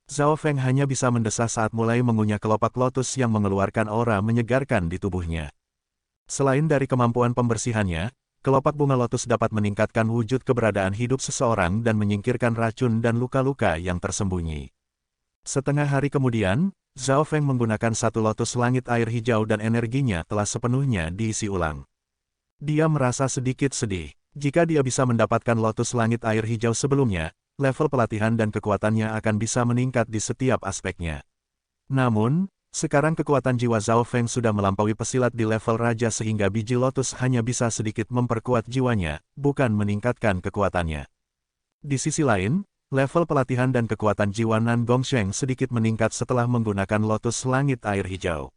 Speaker 1: Zhao Feng hanya bisa mendesah saat mulai mengunyah kelopak lotus yang mengeluarkan aura menyegarkan di tubuhnya. Selain dari kemampuan pembersihannya, kelopak bunga lotus dapat meningkatkan wujud keberadaan hidup seseorang dan menyingkirkan racun dan luka-luka yang tersembunyi. Setengah hari kemudian, Zhao Feng menggunakan satu lotus langit air hijau dan energinya telah sepenuhnya diisi ulang. Dia merasa sedikit sedih. Jika dia bisa mendapatkan lotus langit air hijau sebelumnya, level pelatihan dan kekuatannya akan bisa meningkat di setiap aspeknya. Namun, sekarang kekuatan jiwa Zhao Feng sudah melampaui pesilat di level raja sehingga biji lotus hanya bisa sedikit memperkuat jiwanya, bukan meningkatkan kekuatannya. Di sisi lain, level pelatihan dan kekuatan jiwa Nan Gongsheng sedikit meningkat setelah menggunakan lotus langit air hijau.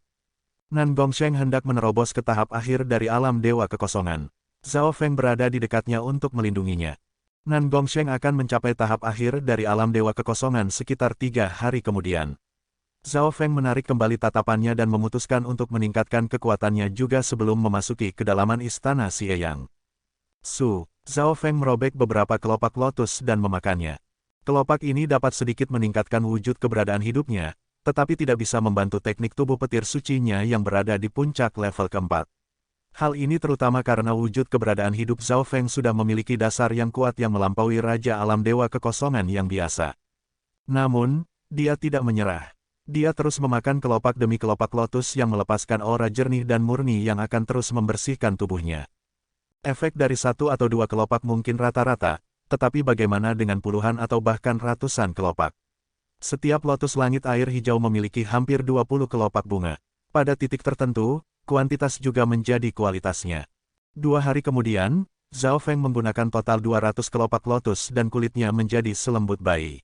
Speaker 1: Nan Gongsheng hendak menerobos ke tahap akhir dari alam dewa kekosongan. Zhao Feng berada di dekatnya untuk melindunginya. Nan Gongsheng akan mencapai tahap akhir dari alam dewa kekosongan sekitar 3 hari kemudian. Zhao Feng menarik kembali tatapannya dan memutuskan untuk meningkatkan kekuatannya juga sebelum memasuki kedalaman istana Xieyang. Zhao Feng merobek beberapa kelopak lotus dan memakannya. Kelopak ini dapat sedikit meningkatkan wujud keberadaan hidupnya, tetapi tidak bisa membantu teknik tubuh petir sucinya yang berada di puncak level keempat. Hal ini terutama karena wujud keberadaan hidup Zhao Feng sudah memiliki dasar yang kuat yang melampaui Raja Alam Dewa Kekosongan yang biasa. Namun, dia tidak menyerah. Dia terus memakan kelopak demi kelopak lotus yang melepaskan aura jernih dan murni yang akan terus membersihkan tubuhnya. Efek dari 1 atau 2 kelopak mungkin rata-rata, tetapi bagaimana dengan puluhan atau bahkan ratusan kelopak? Setiap lotus langit air hijau memiliki hampir 20 kelopak bunga. Pada titik tertentu, kuantitas juga menjadi kualitasnya. 2 hari kemudian, Zhao Feng menggunakan total 200 kelopak lotus dan kulitnya menjadi selembut bayi.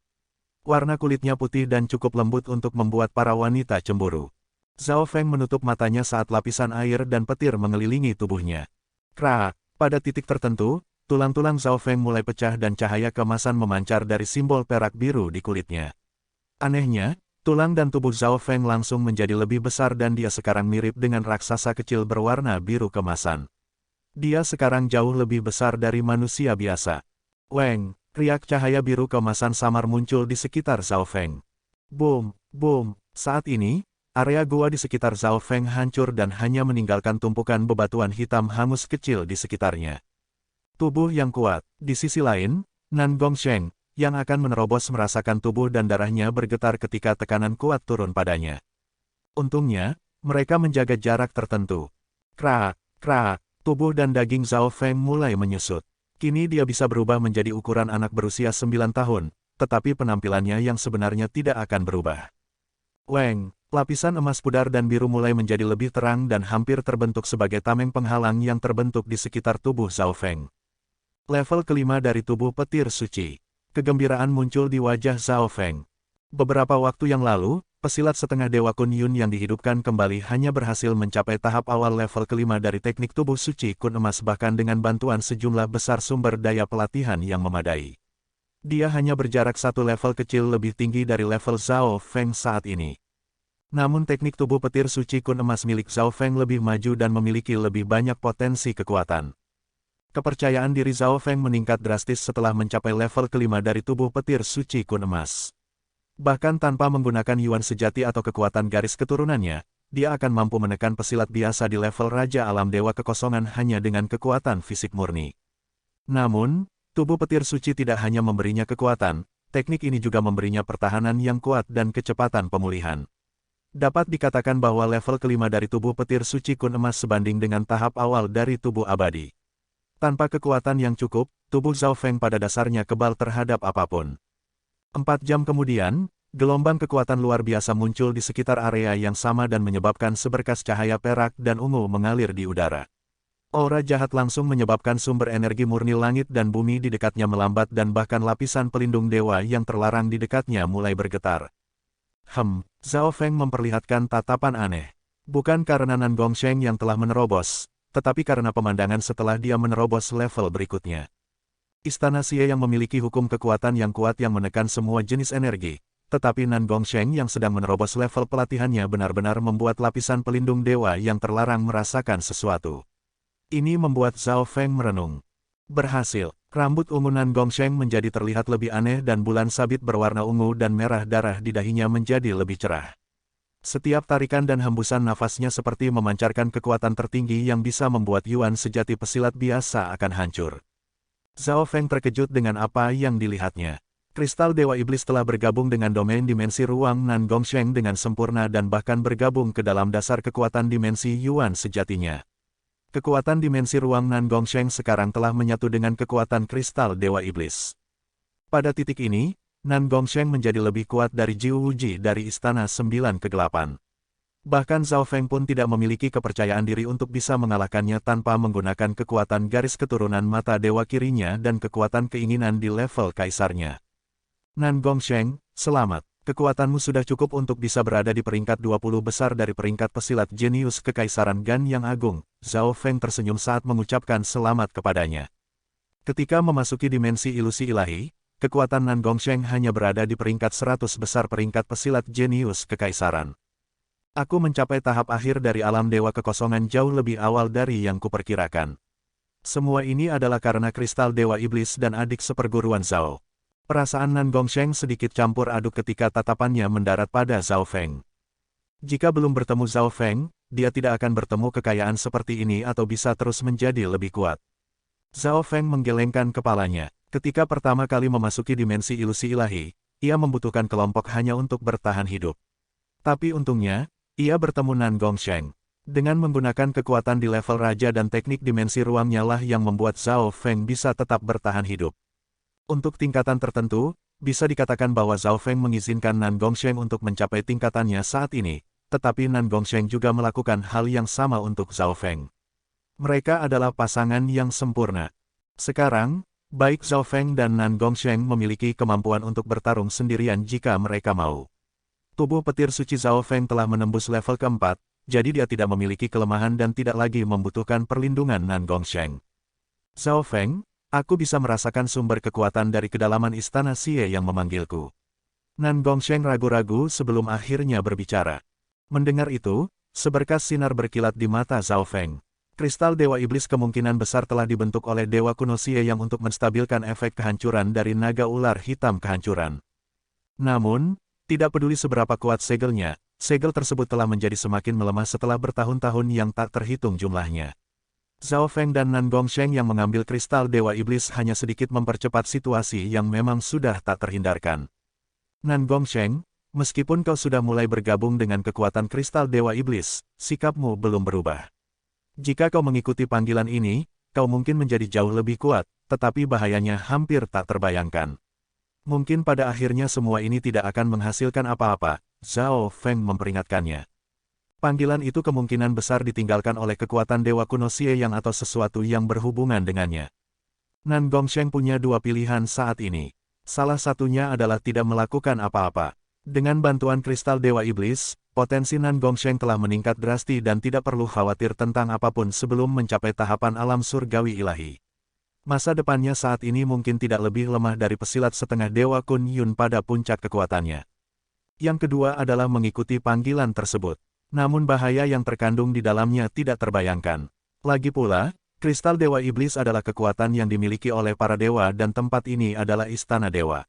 Speaker 1: Warna kulitnya putih dan cukup lembut untuk membuat para wanita cemburu. Zhao Feng menutup matanya saat lapisan air dan petir mengelilingi tubuhnya. Krak, pada titik tertentu, tulang-tulang Zhao Feng mulai pecah dan cahaya keemasan memancar dari simbol perak biru di kulitnya. Anehnya, tulang dan tubuh Zhao Feng langsung menjadi lebih besar dan dia sekarang mirip dengan raksasa kecil berwarna biru kemasan. Dia sekarang jauh lebih besar dari manusia biasa. Weng, riak cahaya biru kemasan samar muncul di sekitar Zhao Feng. Boom, boom, saat ini, area gua di sekitar Zhao Feng hancur dan hanya meninggalkan tumpukan bebatuan hitam hangus kecil di sekitarnya. Tubuh yang kuat, di sisi lain, Nan Gongsheng, yang akan menerobos merasakan tubuh dan darahnya bergetar ketika tekanan kuat turun padanya. Untungnya, mereka menjaga jarak tertentu. Krak, krak, tubuh dan daging Zhao Feng mulai menyusut. Kini dia bisa berubah menjadi ukuran anak berusia 9 tahun, tetapi penampilannya yang sebenarnya tidak akan berubah. Weng, lapisan emas pudar dan biru mulai menjadi lebih terang dan hampir terbentuk sebagai tameng penghalang yang terbentuk di sekitar tubuh Zhao Feng. Level kelima dari tubuh petir suci. Kegembiraan muncul di wajah Zhao Feng. Beberapa waktu yang lalu, pesilat setengah dewa Kun Yun yang dihidupkan kembali hanya berhasil mencapai tahap awal level kelima dari teknik tubuh suci Kun Emas bahkan dengan bantuan sejumlah besar sumber daya pelatihan yang memadai. Dia hanya berjarak satu level kecil lebih tinggi dari level Zhao Feng saat ini. Namun teknik tubuh petir suci Kun Emas milik Zhao Feng lebih maju dan memiliki lebih banyak potensi kekuatan. Kepercayaan diri Zhao Feng meningkat drastis setelah mencapai level kelima dari tubuh petir suci Kun Emas. Bahkan tanpa menggunakan Yuan sejati atau kekuatan garis keturunannya, dia akan mampu menekan pesilat biasa di level Raja Alam Dewa Kekosongan hanya dengan kekuatan fisik murni. Namun, tubuh petir suci tidak hanya memberinya kekuatan, teknik ini juga memberinya pertahanan yang kuat dan kecepatan pemulihan. Dapat dikatakan bahwa level kelima dari tubuh petir suci Kun Emas sebanding dengan tahap awal dari tubuh abadi. Tanpa kekuatan yang cukup, tubuh Zhao Feng pada dasarnya kebal terhadap apapun. 4 jam kemudian, gelombang kekuatan luar biasa muncul di sekitar area yang sama dan menyebabkan seberkas cahaya perak dan ungu mengalir di udara. Aura jahat langsung menyebabkan sumber energi murni langit dan bumi di dekatnya melambat dan bahkan lapisan pelindung dewa yang terlarang di dekatnya mulai bergetar. Zhao Feng memperlihatkan tatapan aneh. Bukan karena Nan Gongsheng yang telah menerobos, tetapi karena pemandangan setelah dia menerobos level berikutnya. Istana Xie yang memiliki hukum kekuatan yang kuat yang menekan semua jenis energi, tetapi Nan Gongsheng yang sedang menerobos level pelatihannya benar-benar membuat lapisan pelindung dewa yang terlarang merasakan sesuatu. Ini membuat Zhao Feng merenung. Berhasil, rambut ungu Nan Gongsheng menjadi terlihat lebih aneh dan bulan sabit berwarna ungu dan merah darah di dahinya menjadi lebih cerah. Setiap tarikan dan hembusan nafasnya seperti memancarkan kekuatan tertinggi yang bisa membuat Yuan sejati pesilat biasa akan hancur. Zhao Feng terkejut dengan apa yang dilihatnya. Kristal Dewa Iblis telah bergabung dengan domain dimensi ruang Nan Gongsheng dengan sempurna dan bahkan bergabung ke dalam dasar kekuatan dimensi Yuan sejatinya. Kekuatan dimensi ruang Nan Gongsheng sekarang telah menyatu dengan kekuatan Kristal Dewa Iblis. Pada titik ini, Nan Gongsheng menjadi lebih kuat dari Jiu Wuji dari Istana Sembilan Kegelapan. Bahkan Zhao Feng pun tidak memiliki kepercayaan diri untuk bisa mengalahkannya tanpa menggunakan kekuatan garis keturunan mata dewa kirinya dan kekuatan keinginan di level kaisarnya. Nan Gongsheng, selamat. Kekuatanmu sudah cukup untuk bisa berada di peringkat 20 besar dari peringkat pesilat jenius Kekaisaran Gan yang agung. Zhao Feng tersenyum saat mengucapkan selamat kepadanya. Ketika memasuki dimensi ilusi ilahi, kekuatan Nan Gongsheng hanya berada di peringkat 100 besar peringkat pesilat jenius Kekaisaran. Aku mencapai tahap akhir dari alam dewa kekosongan jauh lebih awal dari yang kuperkirakan. Semua ini adalah karena kristal dewa iblis dan adik seperguruan Zhao. Perasaan Nan Gongsheng sedikit campur aduk ketika tatapannya mendarat pada Zhao Feng. Jika belum bertemu Zhao Feng, dia tidak akan bertemu kekayaan seperti ini atau bisa terus menjadi lebih kuat. Zhao Feng menggelengkan kepalanya. Ketika pertama kali memasuki dimensi ilusi ilahi, ia membutuhkan kelompok hanya untuk bertahan hidup. Tapi untungnya, ia bertemu Nan Gongsheng. Dengan menggunakan kekuatan di level raja dan teknik dimensi ruangnya lah yang membuat Zhao Feng bisa tetap bertahan hidup. Untuk tingkatan tertentu, bisa dikatakan bahwa Zhao Feng mengizinkan Nan Gongsheng untuk mencapai tingkatannya saat ini, tetapi Nan Gongsheng juga melakukan hal yang sama untuk Zhao Feng. Mereka adalah pasangan yang sempurna. Sekarang, baik Zhao Feng dan Nan Gongsheng memiliki kemampuan untuk bertarung sendirian jika mereka mau. Tubuh petir suci Zhao Feng telah menembus level keempat, jadi dia tidak memiliki kelemahan dan tidak lagi membutuhkan perlindungan Nan Gongsheng. Zhao Feng, aku bisa merasakan sumber kekuatan dari kedalaman Istana Xie yang memanggilku. Nan Gongsheng ragu-ragu sebelum akhirnya berbicara. Mendengar itu, seberkas sinar berkilat di mata Zhao Feng. Kristal Dewa Iblis kemungkinan besar telah dibentuk oleh Dewa Kuno Xie yang untuk menstabilkan efek kehancuran dari naga ular hitam kehancuran. Namun, tidak peduli seberapa kuat segelnya, segel tersebut telah menjadi semakin melemah setelah bertahun-tahun yang tak terhitung jumlahnya. Zhao Feng dan Nan Gongsheng yang mengambil kristal Dewa Iblis hanya sedikit mempercepat situasi yang memang sudah tak terhindarkan. Nan Gongsheng, meskipun kau sudah mulai bergabung dengan kekuatan kristal Dewa Iblis, sikapmu belum berubah. Jika kau mengikuti panggilan ini, kau mungkin menjadi jauh lebih kuat, tetapi bahayanya hampir tak terbayangkan. Mungkin pada akhirnya semua ini tidak akan menghasilkan apa-apa, Zhao Feng memperingatkannya. Panggilan itu kemungkinan besar ditinggalkan oleh kekuatan Dewa Kuno Xie yang atau sesuatu yang berhubungan dengannya. Nan Gongsheng punya dua pilihan saat ini. Salah satunya adalah tidak melakukan apa-apa. Dengan bantuan kristal Dewa Iblis, potensi Nan Gongsheng telah meningkat drastis dan tidak perlu khawatir tentang apapun sebelum mencapai tahapan alam surgawi ilahi. Masa depannya saat ini mungkin tidak lebih lemah dari pesilat setengah Dewa Kun Yun pada puncak kekuatannya. Yang kedua adalah mengikuti panggilan tersebut. Namun bahaya yang terkandung di dalamnya tidak terbayangkan. Lagi pula, kristal Dewa Iblis adalah kekuatan yang dimiliki oleh para dewa dan tempat ini adalah istana dewa.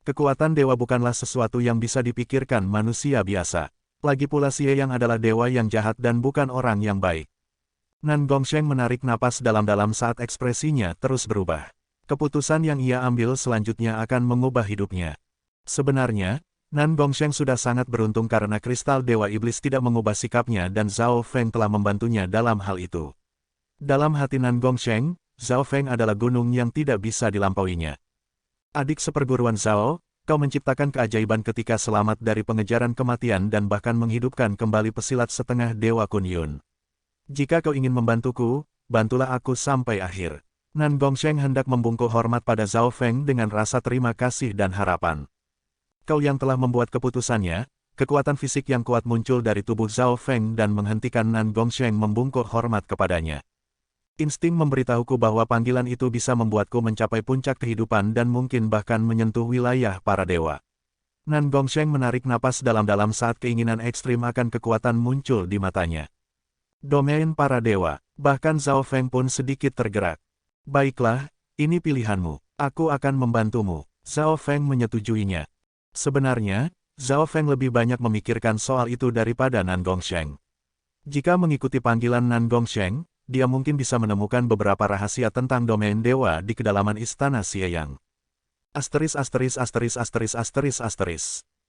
Speaker 1: Kekuatan dewa bukanlah sesuatu yang bisa dipikirkan manusia biasa. Lagi pula Xie Yang adalah dewa yang jahat dan bukan orang yang baik. Nan Gongsheng menarik napas dalam-dalam saat ekspresinya terus berubah. Keputusan yang ia ambil selanjutnya akan mengubah hidupnya. Sebenarnya, Nan Gongsheng sudah sangat beruntung karena kristal Dewa Iblis tidak mengubah sikapnya dan Zhao Feng telah membantunya dalam hal itu. Dalam hati Nan Gongsheng, Zhao Feng adalah gunung yang tidak bisa dilampauinya. Adik seperguruan Zhao, kau menciptakan keajaiban ketika selamat dari pengejaran kematian dan bahkan menghidupkan kembali pesilat setengah Dewa Kun Yun. Jika kau ingin membantuku, bantulah aku sampai akhir. Nan Gongsheng hendak membungkuk hormat pada Zhao Feng dengan rasa terima kasih dan harapan. Kau yang telah membuat keputusannya, kekuatan fisik yang kuat muncul dari tubuh Zhao Feng dan menghentikan Nan Gongsheng membungkuk hormat kepadanya. Insting memberitahuku bahwa panggilan itu bisa membuatku mencapai puncak kehidupan dan mungkin bahkan menyentuh wilayah para dewa. Nan Gongsheng menarik napas dalam-dalam saat keinginan ekstrim akan kekuatan muncul di matanya. Domain para dewa, bahkan Zhao Feng pun sedikit tergerak. Baiklah, ini pilihanmu, aku akan membantumu. Zhao Feng menyetujuinya. Sebenarnya, Zhao Feng lebih banyak memikirkan soal itu daripada Nan Gongsheng. Jika mengikuti panggilan Nan Gongsheng, dia mungkin bisa menemukan beberapa rahasia tentang domain dewa di kedalaman istana Xie Yang.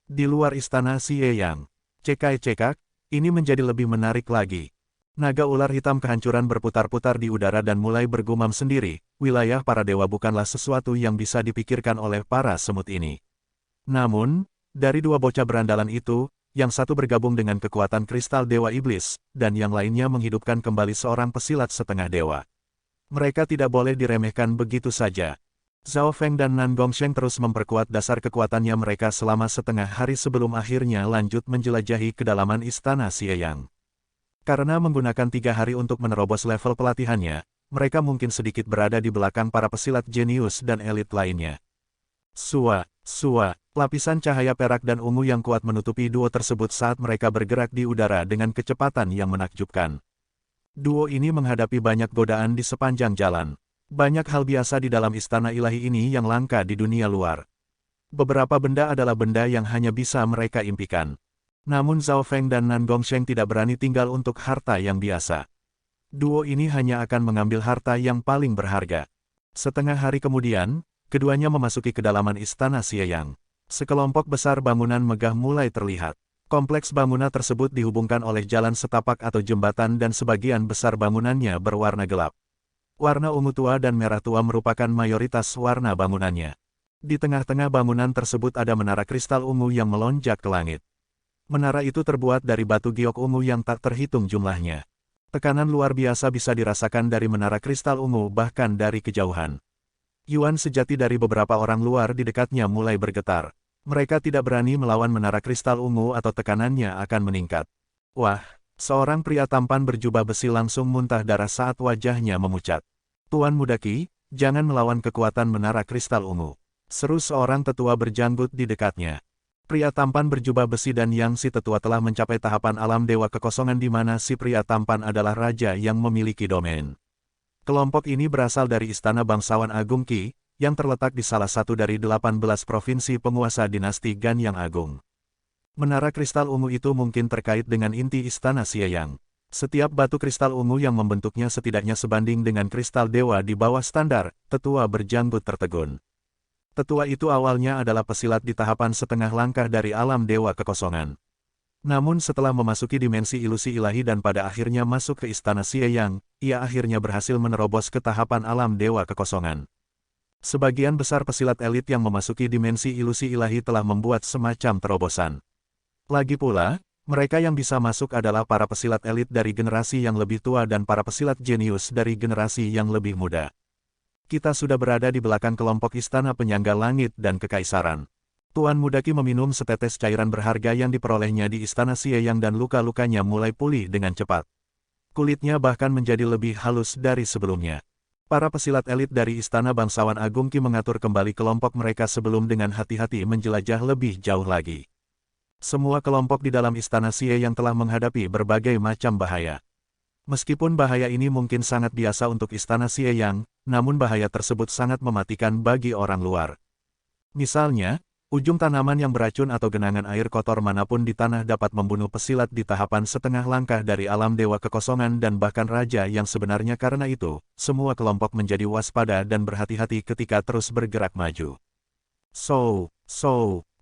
Speaker 1: Di luar istana Xie Yang. Cekak, ini menjadi lebih menarik lagi. Naga ular hitam kehancuran berputar-putar di udara dan mulai bergumam sendiri, wilayah para dewa bukanlah sesuatu yang bisa dipikirkan oleh para semut ini. Namun, dari dua bocah berandalan itu, yang satu bergabung dengan kekuatan kristal Dewa Iblis, dan yang lainnya menghidupkan kembali seorang pesilat setengah dewa. Mereka tidak boleh diremehkan begitu saja. Zhao Feng dan Nan Gongsheng terus memperkuat dasar kekuatannya mereka selama setengah hari sebelum akhirnya lanjut menjelajahi kedalaman istana Xie Yang. Karena menggunakan 3 hari untuk menerobos level pelatihannya, mereka mungkin sedikit berada di belakang para pesilat jenius dan elit lainnya. Lapisan cahaya perak dan ungu yang kuat menutupi duo tersebut saat mereka bergerak di udara dengan kecepatan yang menakjubkan. Duo ini menghadapi banyak godaan di sepanjang jalan. Banyak hal biasa di dalam istana ilahi ini yang langka di dunia luar. Beberapa benda adalah benda yang hanya bisa mereka impikan. Namun Zhao Feng dan Nan Gongsheng tidak berani tinggal untuk harta yang biasa. Duo ini hanya akan mengambil harta yang paling berharga. Setengah hari kemudian, keduanya memasuki kedalaman istana Xie Yang. Sekelompok besar bangunan megah mulai terlihat. Kompleks bangunan tersebut dihubungkan oleh jalan setapak atau jembatan dan sebagian besar bangunannya berwarna gelap. Warna ungu tua dan merah tua merupakan mayoritas warna bangunannya. Di tengah-tengah bangunan tersebut ada menara kristal ungu yang melonjak ke langit. Menara itu terbuat dari batu giok ungu yang tak terhitung jumlahnya. Tekanan luar biasa bisa dirasakan dari menara kristal ungu bahkan dari kejauhan. Yuan sejati dari beberapa orang luar di dekatnya mulai bergetar. Mereka tidak berani melawan menara kristal ungu atau tekanannya akan meningkat. Wah, seorang pria tampan berjubah besi langsung muntah darah saat wajahnya memucat. Tuan Mudaki, jangan melawan kekuatan menara kristal ungu. Seru seorang tetua berjanggut di dekatnya. Pria tampan berjubah besi dan Yang si tetua telah mencapai tahapan alam dewa kekosongan di mana si pria tampan adalah raja yang memiliki domain. Kelompok ini berasal dari Istana Bangsawan Agung Qi, yang terletak di salah satu dari 18 provinsi penguasa dinasti Gan yang Agung. Menara kristal ungu itu mungkin terkait dengan inti Istana Xie Yang. Setiap batu kristal ungu yang membentuknya setidaknya sebanding dengan kristal dewa di bawah standar, tetua berjanggut tertegun. Tetua itu awalnya adalah pesilat di tahapan setengah langkah dari alam dewa kekosongan. Namun setelah memasuki dimensi ilusi ilahi dan pada akhirnya masuk ke istana Xie Yang, ia akhirnya berhasil menerobos ke tahapan alam dewa kekosongan. Sebagian besar pesilat elit yang memasuki dimensi ilusi ilahi telah membuat semacam terobosan. Lagi pula, mereka yang bisa masuk adalah para pesilat elit dari generasi yang lebih tua dan para pesilat jenius dari generasi yang lebih muda. Kita sudah berada di belakang kelompok istana penyangga langit dan kekaisaran. Tuan Mudaki meminum setetes cairan berharga yang diperolehnya di Istana Sieyang dan luka-lukanya mulai pulih dengan cepat. Kulitnya bahkan menjadi lebih halus dari sebelumnya. Para pesilat elit dari Istana Bangsawan Agung Qi mengatur kembali kelompok mereka sebelum dengan hati-hati menjelajah lebih jauh lagi. Semua kelompok di dalam Istana Sieyang telah menghadapi berbagai macam bahaya. Meskipun bahaya ini mungkin sangat biasa untuk Istana Sieyang, namun bahaya tersebut sangat mematikan bagi orang luar. Misalnya, ujung tanaman yang beracun atau genangan air kotor manapun di tanah dapat membunuh pesilat di tahapan setengah langkah dari alam dewa kekosongan dan bahkan raja yang sebenarnya. Karena itu, semua kelompok menjadi waspada dan berhati-hati ketika terus bergerak maju.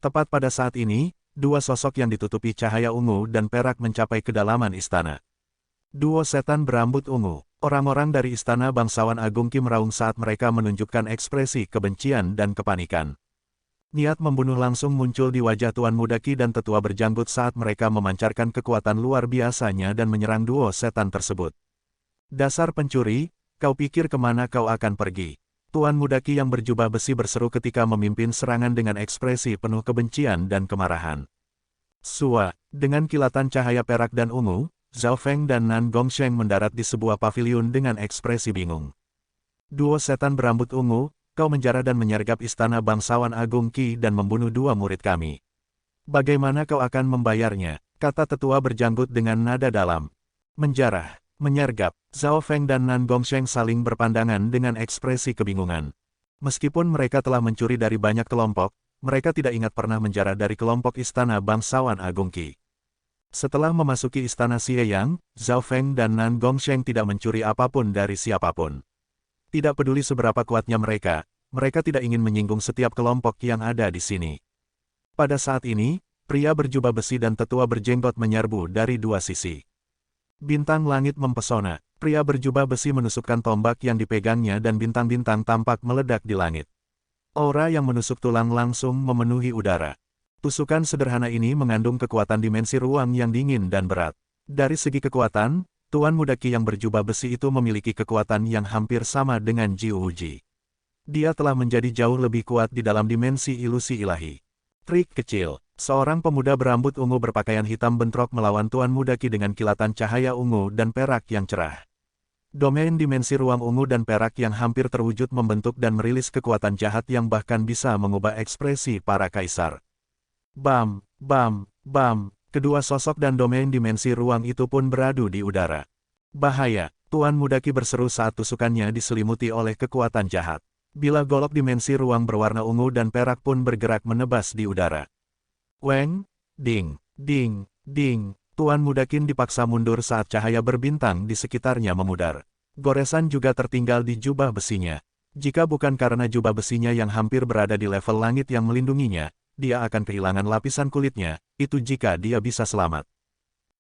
Speaker 1: Tepat pada saat ini, dua sosok yang ditutupi cahaya ungu dan perak mencapai kedalaman istana. Duo setan berambut ungu. Orang-orang dari Istana Bangsawan Agung Qi meraung saat mereka menunjukkan ekspresi kebencian dan kepanikan. Niat membunuh langsung muncul di wajah Tuan Mudaki dan tetua berjanggut saat mereka memancarkan kekuatan luar biasanya dan menyerang duo setan tersebut. Dasar pencuri, kau pikir kemana kau akan pergi? Tuan Mudaki yang berjubah besi berseru ketika memimpin serangan dengan ekspresi penuh kebencian dan kemarahan. Dengan kilatan cahaya perak dan ungu, Zhao Feng dan Nan Gongsheng mendarat di sebuah paviliun dengan ekspresi bingung. Duo setan berambut ungu, kau menjara dan menyergap Istana Bangsawan Agung Qi dan membunuh dua murid kami. Bagaimana kau akan membayarnya? Kata tetua berjanggut dengan nada dalam. Menjarah, menyergap, Zhao Feng dan Nan Gongsheng saling berpandangan dengan ekspresi kebingungan. Meskipun mereka telah mencuri dari banyak kelompok, mereka tidak ingat pernah menjarah dari kelompok Istana Bangsawan Agung Qi. Setelah memasuki Istana Sieyang, Zhao Feng dan Nan Gongsheng tidak mencuri apapun dari siapapun. Tidak peduli seberapa kuatnya mereka tidak ingin menyinggung setiap kelompok yang ada di sini. Pada saat ini, pria berjubah besi dan tetua berjenggot menyerbu dari dua sisi. Bintang langit mempesona, pria berjubah besi menusukkan tombak yang dipegangnya dan bintang-bintang tampak meledak di langit. Aura yang menusuk tulang langsung memenuhi udara. Tusukan sederhana ini mengandung kekuatan dimensi ruang yang dingin dan berat. Dari segi kekuatan, Tuan Mudaki yang berjubah besi itu memiliki kekuatan yang hampir sama dengan Jiu Ji. Dia telah menjadi jauh lebih kuat di dalam dimensi ilusi ilahi. Trik kecil, seorang pemuda berambut ungu berpakaian hitam bentrok melawan Tuan Mudaki dengan kilatan cahaya ungu dan perak yang cerah. Domain dimensi ruang ungu dan perak yang hampir terwujud membentuk dan merilis kekuatan jahat yang bahkan bisa mengubah ekspresi para kaisar. Bam, bam, bam, kedua sosok dan domain dimensi ruang itu pun beradu di udara. Bahaya, Tuan Mudaki berseru saat tusukannya diselimuti oleh kekuatan jahat. Bila golok dimensi ruang berwarna ungu dan perak pun bergerak menebas di udara. Weng, ding, ding, ding, Tuan Mudakin dipaksa mundur saat cahaya berbintang di sekitarnya memudar. Goresan juga tertinggal di jubah besinya. Jika bukan karena jubah besinya yang hampir berada di level langit yang melindunginya, dia akan kehilangan lapisan kulitnya, itu jika dia bisa selamat.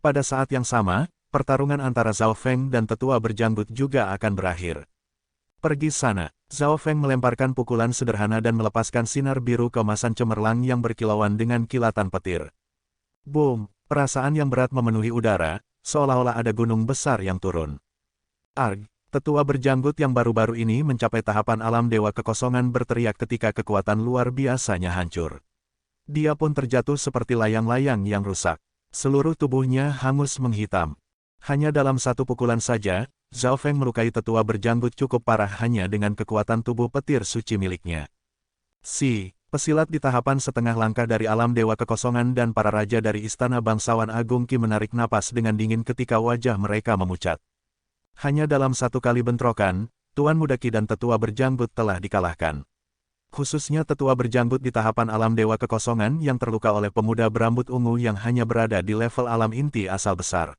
Speaker 1: Pada saat yang sama, pertarungan antara Zhao Feng dan tetua berjanggut juga akan berakhir. Pergi sana, Zhao Feng melemparkan pukulan sederhana dan melepaskan sinar biru keemasan cemerlang yang berkilauan dengan kilatan petir. Boom, perasaan yang berat memenuhi udara, seolah-olah ada gunung besar yang turun. Arg, tetua berjanggut yang baru-baru ini mencapai tahapan alam dewa kekosongan berteriak ketika kekuatan luar biasanya hancur. Dia pun terjatuh seperti layang-layang yang rusak. Seluruh tubuhnya hangus menghitam. Hanya dalam satu pukulan saja, Zhao Feng melukai tetua berjanggut cukup parah hanya dengan kekuatan tubuh petir suci miliknya. Pesilat di tahapan setengah langkah dari alam dewa kekosongan dan para raja dari Istana Bangsawan Agung Qi menarik napas dengan dingin ketika wajah mereka memucat. Hanya dalam satu kali bentrokan, Tuan Mudaki dan tetua berjanggut telah dikalahkan. Khususnya tetua berjanggut di tahapan alam dewa kekosongan yang terluka oleh pemuda berambut ungu yang hanya berada di level alam inti asal besar.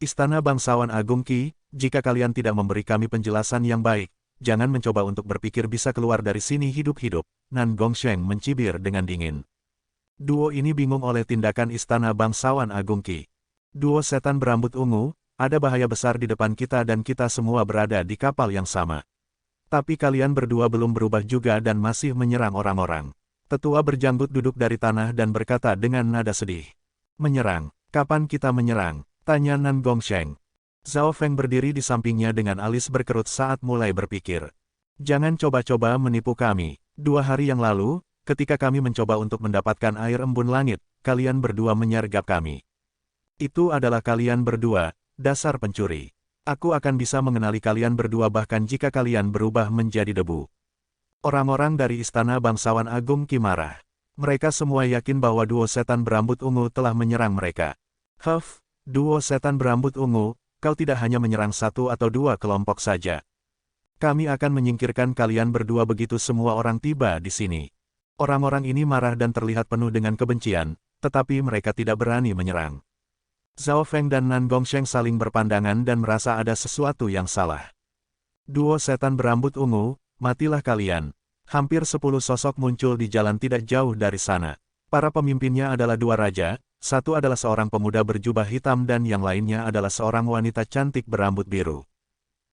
Speaker 1: Istana Bangsawan Agung Qi, jika kalian tidak memberi kami penjelasan yang baik, jangan mencoba untuk berpikir bisa keluar dari sini hidup-hidup, Nan Gongsheng mencibir dengan dingin. Duo ini bingung oleh tindakan Istana Bangsawan Agung Qi. Duo setan berambut ungu, ada bahaya besar di depan kita dan kita semua berada di kapal yang sama. Tapi kalian berdua belum berubah juga dan masih menyerang orang-orang. Tetua berjanggut duduk dari tanah dan berkata dengan nada sedih. Menyerang? Kapan kita menyerang? Tanya Nan Gongsheng. Zhao Feng berdiri di sampingnya dengan alis berkerut saat mulai berpikir. Jangan coba-coba menipu kami. 2 hari yang lalu, ketika kami mencoba untuk mendapatkan air embun langit, kalian berdua menyergap kami. Itu adalah kalian berdua, dasar pencuri. Aku akan bisa mengenali kalian berdua bahkan jika kalian berubah menjadi debu. Orang-orang dari Istana Bangsawan Agung Qi marah. Mereka semua yakin bahwa duo setan berambut ungu telah menyerang mereka. Huff, duo setan berambut ungu, kau tidak hanya menyerang satu atau dua kelompok saja. Kami akan menyingkirkan kalian berdua begitu semua orang tiba di sini. Orang-orang ini marah dan terlihat penuh dengan kebencian, tetapi mereka tidak berani menyerang. Zhao Feng dan Nan Gongsheng saling berpandangan dan merasa ada sesuatu yang salah. Duo setan berambut ungu, matilah kalian. Hampir 10 sosok muncul di jalan tidak jauh dari sana. Para pemimpinnya adalah dua raja, satu adalah seorang pemuda berjubah hitam dan yang lainnya adalah seorang wanita cantik berambut biru.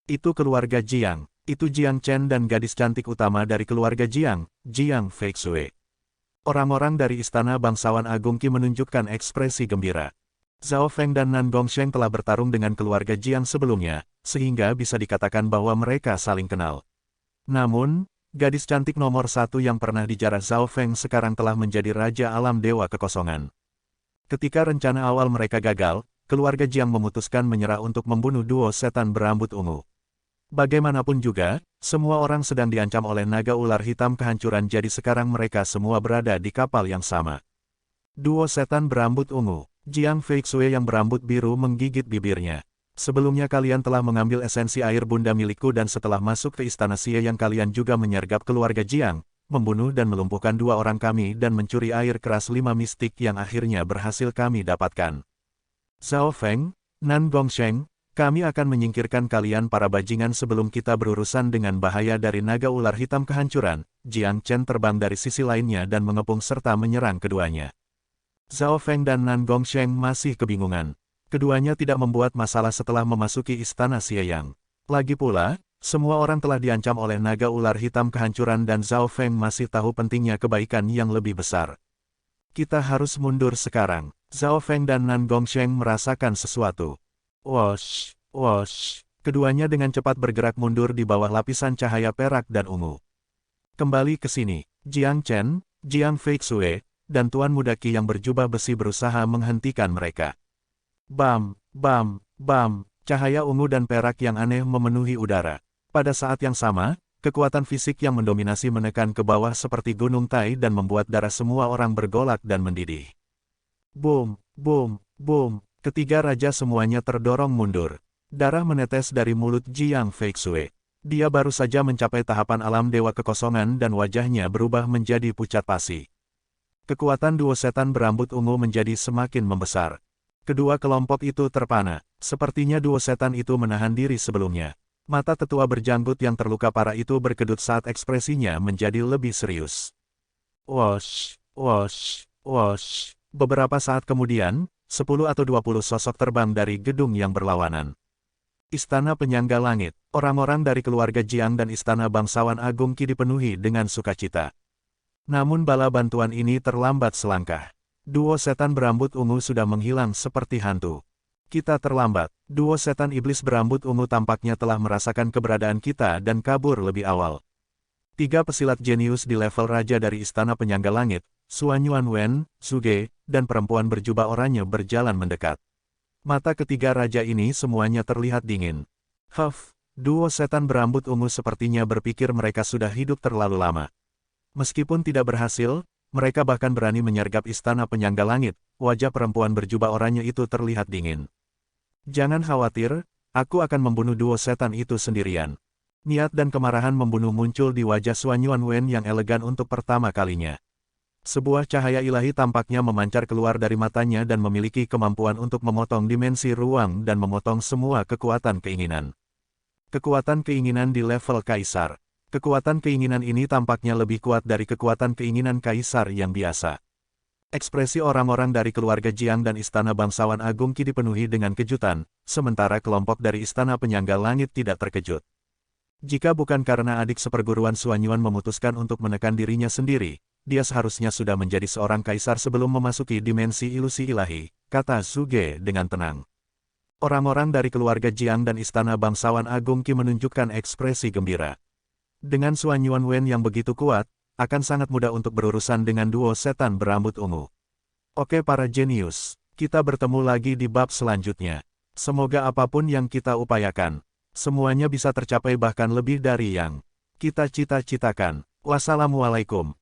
Speaker 1: Itu keluarga Jiang, itu Jiang Chen dan gadis cantik utama dari keluarga Jiang, Jiang Feixue. Orang-orang dari Istana Bangsawan Agung Qi menunjukkan ekspresi gembira. Zhao Feng dan Nan Gongsheng telah bertarung dengan keluarga Jiang sebelumnya, sehingga bisa dikatakan bahwa mereka saling kenal. Namun, gadis cantik nomor satu yang pernah dijarah Zhao Feng sekarang telah menjadi Raja Alam Dewa Kekosongan. Ketika rencana awal mereka gagal, keluarga Jiang memutuskan menyerah untuk membunuh duo setan berambut ungu. Bagaimanapun juga, semua orang sedang diancam oleh naga ular hitam kehancuran jadi sekarang mereka semua berada di kapal yang sama. Duo setan berambut ungu. Jiang Feixue yang berambut biru menggigit bibirnya. Sebelumnya kalian telah mengambil esensi air bunda milikku dan setelah masuk ke istana Xie yang kalian juga menyergap keluarga Jiang, membunuh dan melumpuhkan dua orang kami dan mencuri air keras 5 mistik yang akhirnya berhasil kami dapatkan. Zhao Feng, Nan Gongsheng, kami akan menyingkirkan kalian para bajingan sebelum kita berurusan dengan bahaya dari naga ular hitam kehancuran. Jiang Chen terbang dari sisi lainnya dan mengepung serta menyerang keduanya. Zhao Feng dan Nan Gongsheng masih kebingungan. Keduanya tidak membuat masalah setelah memasuki istana Xieyang. Lagi pula, semua orang telah diancam oleh naga ular hitam kehancuran dan Zhao Feng masih tahu pentingnya kebaikan yang lebih besar. Kita harus mundur sekarang. Zhao Feng dan Nan Gongsheng merasakan sesuatu. Wosh, wosh. Keduanya dengan cepat bergerak mundur di bawah lapisan cahaya perak dan ungu. Kembali ke sini, Jiang Chen, Jiang Feixue, dan Tuan Muda Qi yang berjubah besi berusaha menghentikan mereka. Bam, bam, bam, cahaya ungu dan perak yang aneh memenuhi udara. Pada saat yang sama, kekuatan fisik yang mendominasi menekan ke bawah seperti gunung Tai dan membuat darah semua orang bergolak dan mendidih. Boom, boom, boom, ketiga raja semuanya terdorong mundur. Darah menetes dari mulut Jiang Feixue. Dia baru saja mencapai tahapan alam dewa kekosongan dan wajahnya berubah menjadi pucat pasi. Kekuatan duo setan berambut ungu menjadi semakin membesar. Kedua kelompok itu terpana. Sepertinya duo setan itu menahan diri sebelumnya. Mata tetua berjanggut yang terluka parah itu berkedut saat ekspresinya menjadi lebih serius. Wosh, wosh, wosh. Beberapa saat kemudian, 10 atau 20 sosok terbang dari gedung yang berlawanan. Istana Penyangga Langit. Orang-orang dari keluarga Jiang dan Istana Bangsawan Agung Qi dipenuhi dengan sukacita. Namun bala bantuan ini terlambat selangkah. Duo setan berambut ungu sudah menghilang seperti hantu. Kita terlambat. Duo setan iblis berambut ungu tampaknya telah merasakan keberadaan kita dan kabur lebih awal. 3 pesilat jenius di level raja dari Istana Penyangga Langit, Suan Yuanwen, Suge, dan perempuan berjubah oranye berjalan mendekat. Mata ketiga raja ini semuanya terlihat dingin. Huff, duo setan berambut ungu sepertinya berpikir mereka sudah hidup terlalu lama. Meskipun tidak berhasil, mereka bahkan berani menyergap Istana Penyangga Langit. Wajah perempuan berjubah oranye itu terlihat dingin. Jangan khawatir, aku akan membunuh duo setan itu sendirian. Niat dan kemarahan membunuh muncul di wajah Suan Yuanwen yang elegan untuk pertama kalinya. Sebuah cahaya ilahi tampaknya memancar keluar dari matanya dan memiliki kemampuan untuk memotong dimensi ruang dan memotong semua kekuatan keinginan. Kekuatan keinginan di level kaisar. Kekuatan keinginan ini tampaknya lebih kuat dari kekuatan keinginan kaisar yang biasa. Ekspresi orang-orang dari keluarga Jiang dan Istana Bangsawan Agung Qi dipenuhi dengan kejutan, sementara kelompok dari Istana Penyangga Langit tidak terkejut. Jika bukan karena adik seperguruan Suan Yuan memutuskan untuk menekan dirinya sendiri, dia seharusnya sudah menjadi seorang kaisar sebelum memasuki dimensi ilusi ilahi, kata Suge dengan tenang. Orang-orang dari keluarga Jiang dan Istana Bangsawan Agung Qi menunjukkan ekspresi gembira. Dengan Suan Yuanwen yang begitu kuat, akan sangat mudah untuk berurusan dengan duo setan berambut ungu. Oke para jenius, kita bertemu lagi di bab selanjutnya. Semoga apapun yang kita upayakan, semuanya bisa tercapai bahkan lebih dari yang kita cita-citakan. Wassalamualaikum.